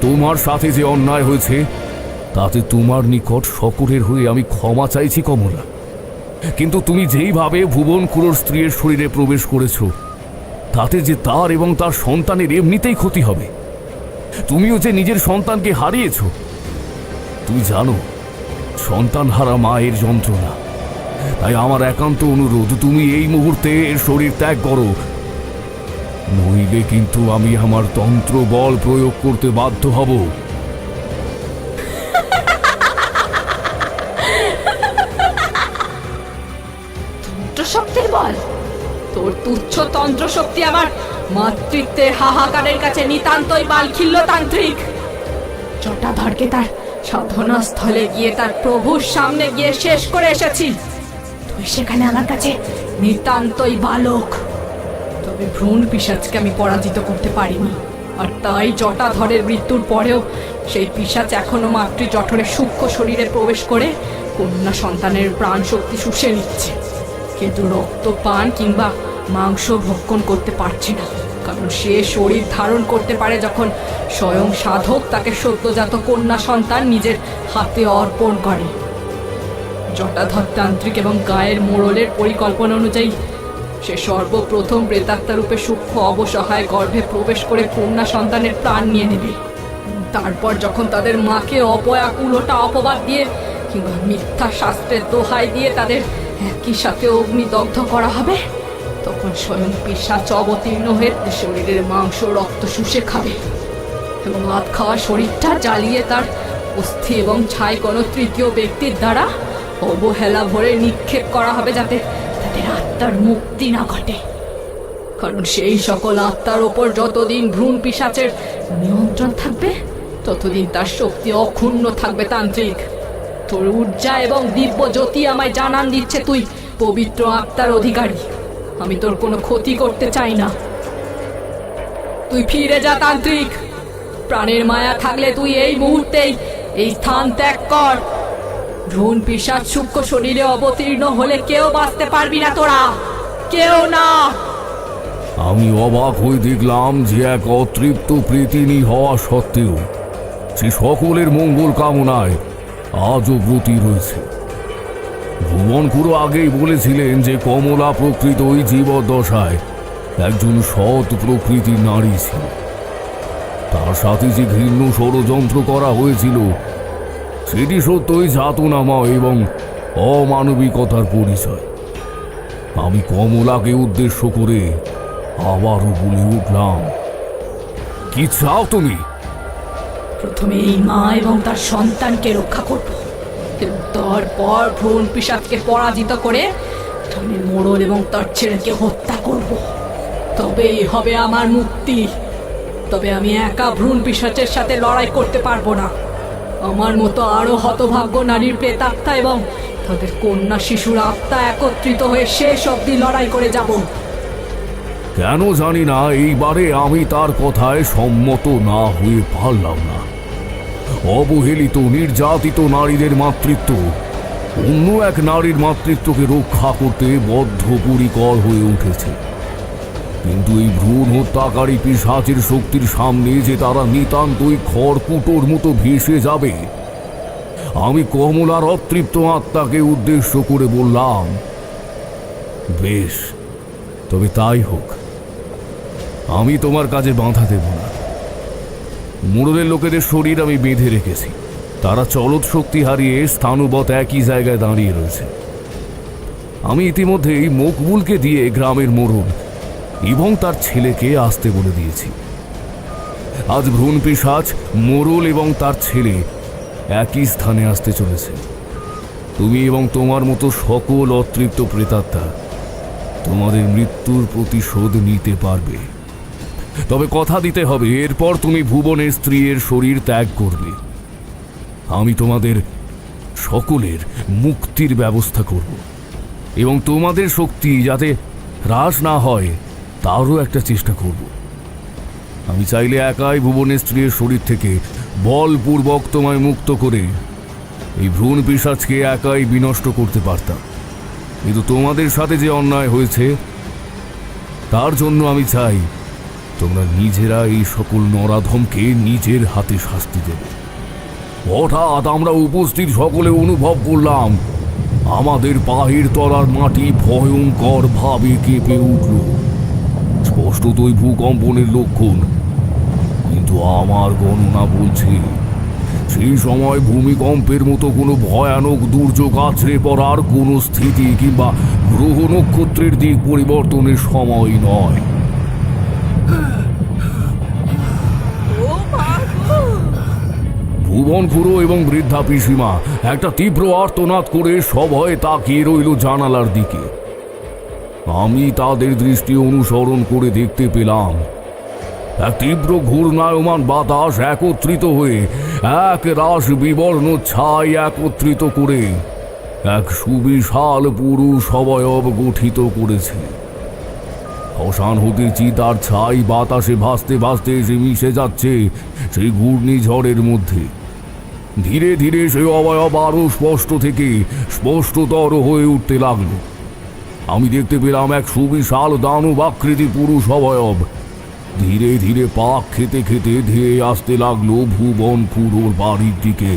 তোমার সাথে যে অন্যায় হয়েছে তাতে তোমার নিকট সকলের হয়ে আমি ক্ষমা চাইছি কমলা। কিন্তু তুমি যেইভাবে ভুবন খুড়োর স্ত্রীর শরীরে প্রবেশ করেছ, তাতে যে তার এবং তার সন্তানের এমনিতেই ক্ষতি হবে। তুমিও যে নিজের সন্তানকে হারিয়েছ, তুমি জানো সন্তান হারা মায়ের যন্ত্রণা। তাই আমার একান্ত অনুরোধ, তুমি এই মুহূর্তে এর শরীর ত্যাগ করো, নইলে কিন্তু আমি আমার তন্ত্র বল প্রয়োগ করতে বাধ্য হব। শক্তির বল? তোর তুচ্ছ তন্ত্র শক্তি আমার মাতৃত্বের হাহাকারের কাছে নিতান্তই বালখিল্য তান্ত্রিক। জটাধরকে তার সাধনা স্থলে গিয়ে তার প্রভুর সামনে গিয়ে শেষ করে এসেছি। তুই সেখানে আমার কাছে নিতান্তই বালক। তবে ভ্রূণ পিশাচকে আমি পরাজিত করতে পারিনি, আর তাই জটাধরের মৃত্যুর পরেও সেই পিশাচ এখনো মাতৃ জঠরের সূক্ষ্ম শরীরে প্রবেশ করে কন্যা সন্তানের প্রাণ শক্তি শুষে নিচ্ছে, কিন্তু রক্ত পান কিংবা মাংস ভক্ষণ করতে পারছে না। কারণ সে শরীর ধারণ করতে পারে যখন স্বয়ং সাধক তাকে সদ্যজাত কন্যা সন্তান নিজের হাতে অর্পণ করে। জটাধর তান্ত্রিক এবং গায়ের মোড়লের পরিকল্পনা অনুযায়ী সে সর্বপ্রথম প্রেতাত্মা রূপে সূক্ষ্ম অবসহায় গর্ভে প্রবেশ করে কন্যা সন্তানের প্রাণ নিয়ে নেবে। তারপর যখন তাদের মাকে অপয়া কুলোটা অপবাদ দিয়ে কিংবা মিথ্যা শাস্ত্রের দোহাই দিয়ে তাদের একই সাথে অগ্নিদগ্ধ করা হবে, তখন স্বয়ং পিশাচ অবতীর্ণ হয়ে শরীরের মাংস রক্ত শুষে খাবে এবং ভাত খাওয়া শরীরটা জ্বালিয়ে তার অস্থি এবং ছাই কোনো তৃতীয় ব্যক্তির দ্বারা অবহেলা ভরে নিক্ষেপ করা হবে, যাতে তাদের আত্মার মুক্তি না ঘটে। কারণ সেই সকল আত্মার ওপর যতদিন ভ্রূণ পিশাচের নিয়ন্ত্রণ থাকবে, ততদিন তার শক্তি অক্ষুণ্ণ থাকবে। তান্ত্রিক, তোর ঊর্জা এবং দিব্য জ্যোতি আমায় জানান দিচ্ছে তুই পবিত্র আত্মার অধিকারী। আমি তোর কোনো ক্ষতি করতে চাই না। তুই ফিরে যা তান্ত্রিক। প্রাণের মায়া থাকলে তুই এই মুহূর্তেই এই স্থান ত্যাগ কর। ভ্রূণ পিশাচ সূক্ষ্ম শরীরে অবতীর্ণ হলে কেউ বাঁচতে পারবি না, তোরা কেউ না। আমি অবাক হয়ে দেখলাম যে এক অতৃপ্ত প্রীতিনী হওয়া সত্ত্বেও সে সকলের মঙ্গল কামনায় আজও ব্রতী রয়েছে। ভুবন খুড়ো আগেই বলেছিলেন যে কমলা প্রকৃতই জীবদ্দশায় একজন সৎ প্রকৃতির নারী ছিল। তার সাথে যে ঘৃণ্য ষড়যন্ত্র করা হয়েছিল সেটি সত্যই যাতনাময় এবং অমানবিকতার পরিচয়। আমি কমলাকে উদ্দেশ্য করে আবারও বলে উঠলাম, কি চাও তুমি? প্রথমে এই মা এবং তার সন্তানকে রক্ষা করব, তারপর ভ্রূণ পিশাচকে পরাজিত করে আমি মোড়ল এবং তার ছেলেকে হত্যা করব। তবেই হবে আমার মুক্তি। তবে আমি একা ভ্রূণ পিশাচের সাথে লড়াই করতে পারবো না। আমার মতো আরো হতভাগ্য নারীর প্রেতাত্মা এবং তাদের কন্যা শিশুর আত্মা একত্রিত হয়ে শেষ অবধি লড়াই করে যাব। কেন জানি না এইবারে আমি তার কথায় সম্মত না হয়ে পারলাম না। অবহেলিত নির্যাতিত নারীদের মাতৃত্ব অন্য এক নারীর মাতৃত্বকে রক্ষা করতে বদ্ধপরিকর হয়ে উঠেছে। কিন্তু এই ভ্রূণ হত্যাকারী পিশাচের শক্তির সামনে যে তারা নিতান্তই খড়কুটোর মতো ভেসে যাবে। আমি কমলার অতৃপ্ত আত্মাকে উদ্দেশ্য করে বললাম, বেশ, তবে তাই হোক। আমি তোমার কাজে বাধা দেব না। মোড়লের লোকেদের শরীর আমি বেঁধে রেখেছি। তারা চলৎ শক্তি হারিয়ে স্থানুবৎ একই জায়গায় দাঁড়িয়ে রয়েছে। আমি ইতিমধ্যেই মকবুলকে দিয়ে গ্রামের মোড়ল এবং তার ছেলেকে আসতে বলে দিয়েছি। আজ ভ্রূণ পিশাচ, মোড়ল এবং তার ছেলে একই স্থানে আসতে চলেছে। তুমি এবং তোমার মতো সকল অতৃপ্ত প্রেতাত্মা তোমাদের মৃত্যুর প্রতিশোধ নিতে পারবে। তবে কথা দিতে হবে, এরপর তুমি ভুবনের স্ত্রীর শরীর ত্যাগ করবে। আমি তোমাদের সকলের মুক্তির ব্যবস্থা করব এবং তোমাদের শক্তি যাতে হ্রাস না হয় তারও একটা চেষ্টা করব। আমি চাইলে একাই ভুবনের স্ত্রীর শরীর থেকে বলপূর্বক তোমায় মুক্ত করে এই ভ্রূণ পিশাচকে একাই বিনষ্ট করতে পারতাম। কিন্তু তোমাদের সাথে যে অন্যায় হয়েছে তার জন্য আমি চাই তোমরা নিজেরা এই সকল নরাধমকে নিজের হাতে শাস্তি দেবে। হঠাৎ আমরা উপস্থিত সকলে অনুভব করলাম আমাদের পায়ের তলার মাটি ভয়ঙ্কর ভাবে কেঁপে উঠল। স্পষ্টতই ভূকম্পনের লক্ষণ, কিন্তু আমার গণনা বলছে সেই সময় ভূমিকম্পের মতো কোনো ভয়ানক দুর্যোগ আছড়ে পড়ার কোনো স্থিতি কিংবা গ্রহ নক্ষত্রের দিক পরিবর্তনের সময় নয়। ভুবন খুড়ো এবং বৃদ্ধা পিসিমা একটা তীব্র আর্তনাদ করে সভয়ে তাকিয়ে রইল জানালার দিকে। আমি তাদের দৃষ্টি অনুসরণ করে দেখতে পেলাম এক তীব্র ঘূর্ণায়মান বাতাস একত্রিত হয়ে এক রাস বিবর্ণ ছাই একত্রিত করে এক সুবিশাল পুরুষ অবয়ব গঠিত করেছে। শ্মশান হতে চিতার ছাই বাতাসে ভাসতে ভাসতে এসে মিশে যাচ্ছে সেই ঘূর্ণিঝড়ের মধ্যে। ধীরে ধীরে সেই অবয়ব আরো স্পষ্ট থেকে স্পষ্টতর হয়ে উঠতে লাগলো। আমি দেখতে পেলাম এক সুবিশাল দানবাকৃতি পুরুষ অবয়ব ধীরে ধীরে পাক খেতে খেতে ধেয়ে আসতে লাগলো ভুবন খুড়োর বাড়ির দিকে।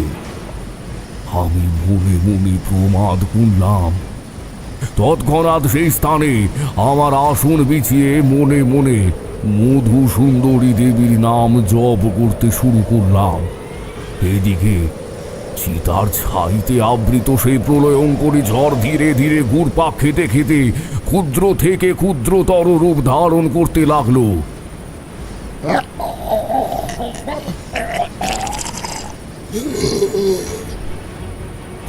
আমি মনে মনে প্রমাদ করলাম। তৎক্ষণাৎ সেই স্থানে আমার আসন বিছিয়ে মনে মনে মধু সুন্দরী দেবীর নাম জপ করতে শুরু করলাম। এদিকে চিতার ছাইতে আবৃত সেই প্রলয়ঙ্করী ঝড় ধীরে ধীরে ঘুরপাক খেতে খেতে ক্ষুদ্র থেকে ক্ষুদ্রতর রূপ ধারণ করতে লাগলো।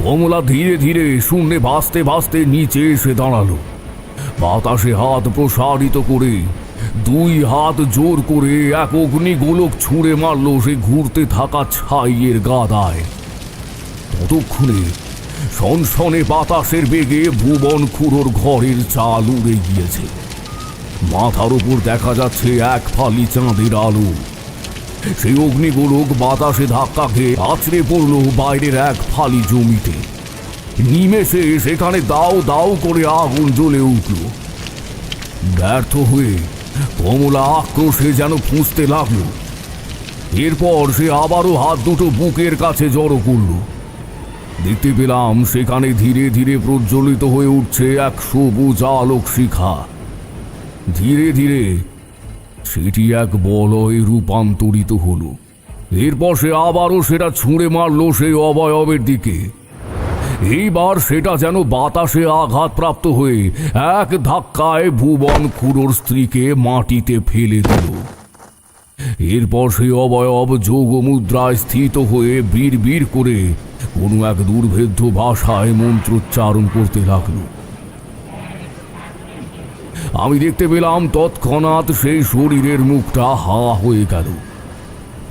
কমলা ধীরে ধীরে শূন্যে ভাসতে ভাসতে নিচে এসে দাঁড়ালো। বাতাসে হাত প্রসারিত করে দুই হাত জোর করে এক অগ্নিগোলক ছুঁড়ে মারল সে ঘুরতে থাকা ছাইয়ের গাদায়। ততক্ষণে সনসনে বাতাসের বেগে ভুবন খুড়োর ঘরের চাল উড়ে গিয়েছে। মাথার উপর দেখা যাচ্ছে এক ফালি চাঁদের আলো। সেই অগ্নিগোলক বাতাসে ধাক্কা খেয়ে আছড়ে পড়ল বাইরের এক ফালি জমিতে। নিমেষে সেখানে দাও দাও করে আগুন জ্বলে উঠল। ব্যর্থ হয়ে কমলা আক্রোশে যেন ফুঁসতে লাগল। এরপর সে আবারও হাত দুটো বুকের কাছে জড়ো করল। দেখতে পেলাম সেখানে ধীরে ধীরে প্রজ্বলিত হয়ে উঠছে এক সবুজ আলোক শিখা। ধীরে ধীরে সেটি এক বলয়ে রূপান্তরিত হলো। এরপর সে আবারও সেটা ছুঁড়ে মারল সেই অবয়বের দিকে। এইবার সেটা যেন বাতাসে আঘাতপ্রাপ্ত হয়ে এক ধাক্কায় ভুবন খুড়োর স্ত্রীকে মাটিতে ফেলে দিল। এরপর সেই অবয়ব যোগ মুদ্রায় স্থিত হয়ে বিড় করে কোনো এক দুর্ভেদ্য ভাষায় মন্ত্রোচ্চারণ করতে লাগলো। আমি দেখতে পেলাম তৎক্ষণাৎ সেই শরীরের মুখটা হা হয়ে গেল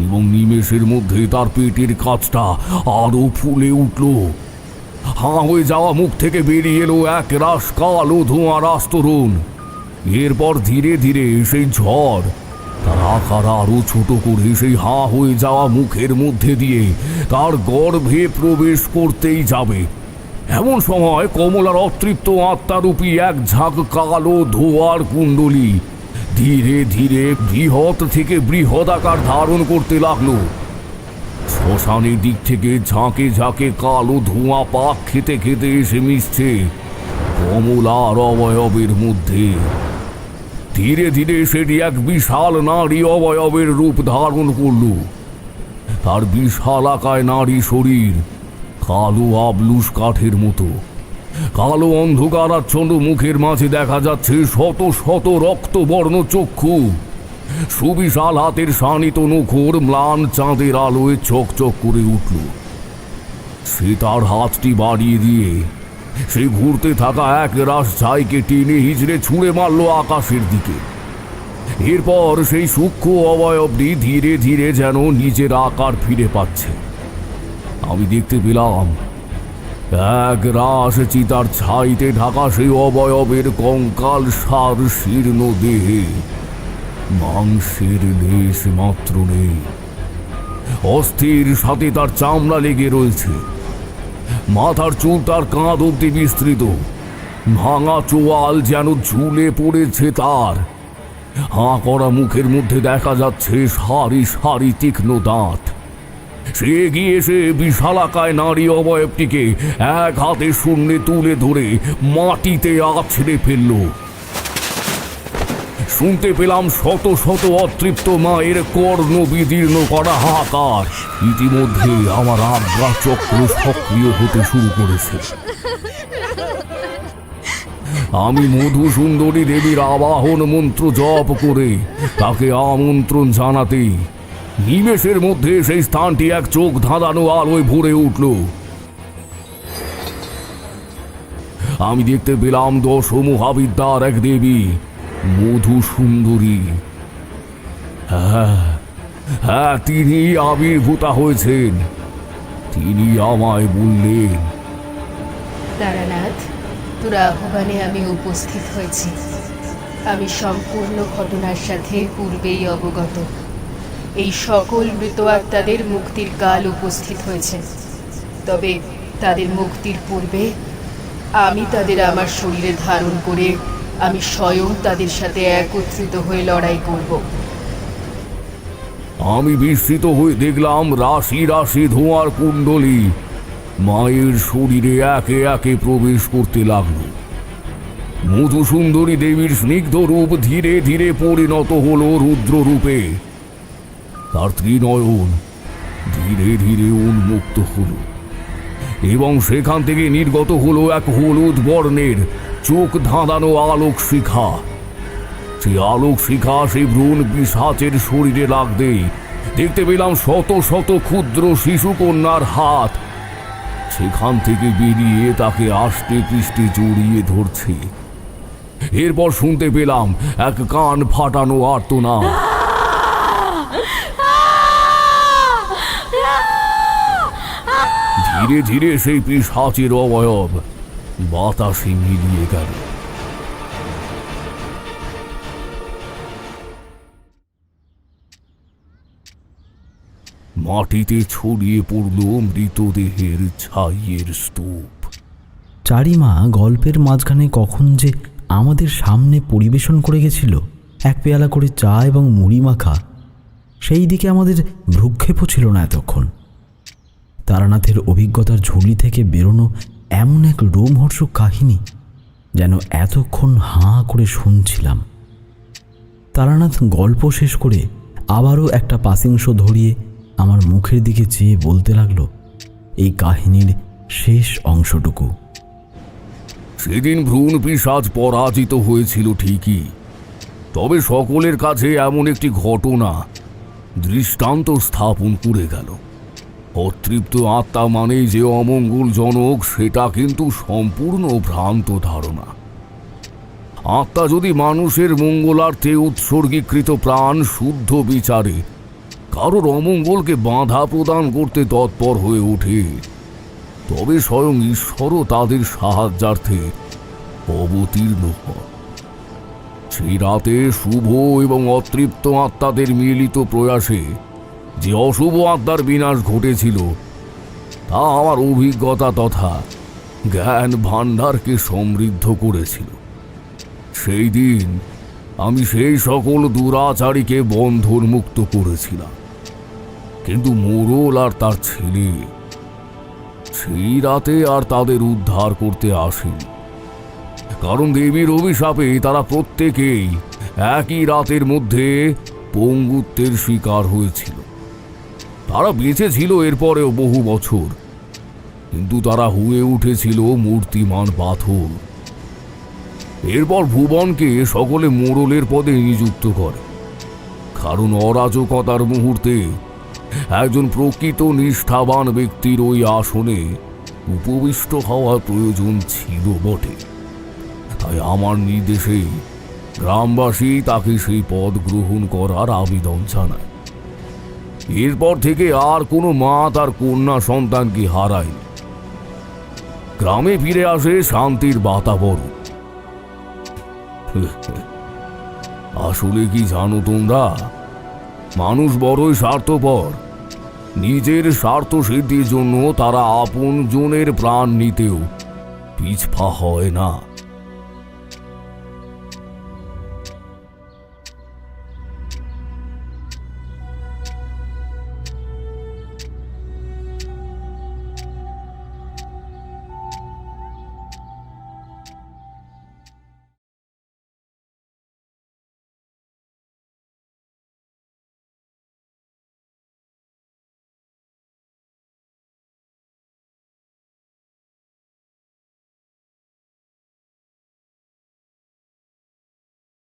এবং নিমেষের মধ্যে তার পেটের কাছটা আরো ফুলে উঠল। হাঁ হয়ে যাওয়া মুখ থেকে বেরিয়ে এলো এক রাশ কালো ধোঁয়ার আস্তরণ। এরপর ধীরে ধীরে সেই ঝড় তার আকার আরো ছোট করে সেই হাঁ হয়ে যাওয়া মুখের মধ্যে দিয়ে তার গর্ভে প্রবেশ করতেই যাবে। এমন সময় কমলার অতৃপ্ত আত্মারূপী এক ঝাঁক কালো ধোঁয়ার কুণ্ডলী ধীরে ধীরে বৃহৎ থেকে বৃহৎ আকার ধারণ করতে লাগলো। শ্মশানের দিক থেকে ঝাঁকে ঝাঁকে কালো ধোঁয়া পাক খেতে খেতে এসে মিশছে কমলার অবয়বের মধ্যে। ধীরে ধীরে সেটি এক বিশাল নারী অবয়বের রূপ ধারণ করল। তার বিশালাকায় নারী শরীর কালো আবলুস কাঠের মতো। কালো অন্ধকারাচ্ছন্ন মুখের মাঝে দেখা যাচ্ছে শত শত রক্তবর্ণ চক্ষু। সুবিশাল হাতের শানিত নখর ম্লান চাঁদের আলোয় চকচক করে উঠল। সে তার হাতটি বাড়িয়ে দিয়ে সে ঘুরতে থাকা এক রাশ ছাইকে টেনে হিজড়ে ছুঁড়ে মারল আকাশের দিকে। এরপর সেই সূক্ষ্ম অবয়বটি ধীরে ধীরে যেন নিজের আকার ফিরে পাচ্ছে। আমি দেখতে পেলাম এক রাশ চিতার ছাইতে ঢাকা সেই অবয়বের কঙ্কাল সার শীর্ণ দেহে মাংসের লেশ মাত্র নেই। অস্থির সাথে তার চামড়া লেগে রয়েছে। মাথার চুল তার কাঁধ অব্দি বিস্তৃত। ভাঙা চোয়াল যেন ঝুলে পড়েছে তার। হাঁ করা মুখের মধ্যে দেখা যাচ্ছে সারি সারি তীক্ষ্ণ দাঁত। সে এগিয়ে এসে বিশালাকায় নারী অবয়বটিকে এক হাতে শূন্যে তুলে ধরে মাটিতে আছড়ে ফেলল। শুনতে পেলাম শত শত অতৃপ্ত মায়ের কর্ণ বিদীর্ণ করা হাহাকার। ইতিমধ্যে আমার আজ্ঞা চক্র সক্রিয় হতে শুরু করেছে। আমি মধু সুন্দরী দেবীর আবাহন মন্ত্র জপ করে তাকে আমন্ত্রণ জানাতেই নিমেষের মধ্যে সেই স্থানটি এক চোখ ধাঁধানো আলোয় ভরে উঠল। আমি দেখতে পেলাম দশ মহাবিদ্যার এক দেবী মধু সুন্দরী। হ্যাঁ, তিনি আবির্ভূতা হয়েছেন। তিনি আমায় বললেন, তারানাথ, তোর আহ্বানে আমি উপস্থিত হয়েছি। আমি সম্পূর্ণ ঘটনার সাথে পূর্বেই অবগত। এই সকল মৃত আত্মাদের মুক্তির কাল উপস্থিত হয়েছে। তবে তাদের মুক্তির পূর্বে আমি তাদের আমার শরীরে ধারণ করে আমি স্বয়ং তাদের সাথে একত্রিত হয়ে লড়াই করব। আমি বিস্মিত হয়ে দেখলাম রাশি রাশি ধোঁয়ার কুণ্ডলী মায়ের শরীরে একে একে প্রবেশ করতে লাগলো। মধুসুন্দরী দেবীর স্নিগ্ধ রূপ ধীরে ধীরে পরিণত হলো রুদ্র রূপে। তার ত্রিনয়ন ধীরে ধীরে উন্মুক্ত হলো এবং সেখান থেকে নির্গত হলো এক হলুদ বর্ণের চোখ ধাঁধানো আলোক শিখা। সেই আলোক শিখা সেই ভ্রূণ পিশাচের শরীরে লাগতেই দেখতে পেলাম শত শত ক্ষুদ্র শিশু কন্যার হাত সেখান থেকে বেরিয়ে তাকে আষ্টে পৃষ্ঠে জড়িয়ে ধরছে। এরপর শুনতে পেলাম এক কান ফাটানো আর্তনাদ। ধীরে ধীরে সেই পিশাচের অবয়ব বাতাসে মিলিয়ে গেল। মাটিতে ছড়িয়ে পড়ল মৃতদেহের ছাইয়ের স্তূপ। চারিমা গল্পের মাঝখানে কখন যে আমাদের সামনে পরিবেশন করে গেছিল এক পেয়ালা করে চা এবং মুড়ি মাখা, সেই দিকে আমাদের ভ্রুক্ষেপও ছিল না এতক্ষণ। তারানাথের অভিজ্ঞতার ঝুলি থেকে বেরোনো এমন এক রোমহর্ষক কাহিনী যেন এতক্ষণ হাঁ করে শুনছিলাম। তারানাথ গল্প শেষ করে আবারও একটা পাসিংশো ধরিয়ে আমার মুখের দিকে চেয়ে বলতে লাগলো এই কাহিনীর শেষ অংশটুকু। সেদিন ভ্রূণ পিশাচ পরাজিত হয়েছিল ঠিকই, তবে সকলের কাছে এমন একটি ঘটনা দৃষ্টান্ত স্থাপন করে গেল। অতৃপ্ত আত্মা মানেই যে অমঙ্গলজনক সেটা কিন্তু সম্পূর্ণ ভ্রান্ত ধারণা। আত্মা যদি মানুষের মঙ্গলার্থে উৎসর্গীকৃত প্রাণ শুদ্ধ বিচারে কারোর অমঙ্গলকে বাধা প্রদান করতে তৎপর হয়ে ওঠে, তবে স্বয়ং ঈশ্বরও তাদের সাহায্যার্থে অবতীর্ণ হয়। সেই রাতে শুভ এবং অতৃপ্ত আত্মাদের মিলিত প্রয়াসে যে অশুভ আত্মার বিনাশ ঘটেছিল তা আমার অভিজ্ঞতা তথা জ্ঞান ভাণ্ডারকে সমৃদ্ধ করেছিল। সেই দিন আমি সেই সকল দুরাচারীকে বন্ধন মুক্ত করেছিলাম, কিন্তু মোড়ল আর তার ছেলে সেই রাতে আর তাদের উদ্ধার করতে আসেনি, কারণ দেবীর অভিশাপে তারা প্রত্যেকেই একই রাতের মধ্যে পঙ্গুত্বের শিকার হয়েছিল। তারা বেঁচে ছিল এরপরেও বহু বছর, কিন্তু তারা হয়ে উঠেছিল মূর্তিমান পাথর। এরপর ভুবনকে সকলে মোড়লের পদে নিযুক্ত করে, কারণ অরাজকতার মুহূর্তে একজন প্রকৃত নিষ্ঠাবান ব্যক্তির ওই আসনে উপবিষ্ট হওয়ার প্রয়োজন ছিল বটে। তাই আমার নির্দেশে গ্রামবাসী তাকে সেই পদ গ্রহণ করার আবেদন জানায়। এরপর থেকে আর কোনো মা তার কন্যা সন্তানকে হারায়নি। গ্রামে ফিরে আসে শান্তির বাতাবরণ। আসলে কি জানো তোমরা, মানুষ বড়ই স্বার্থপর। নিজের স্বার্থ সিদ্ধির জন্য তারা আপন জনের প্রাণ নিতেও পিছপা হয় না।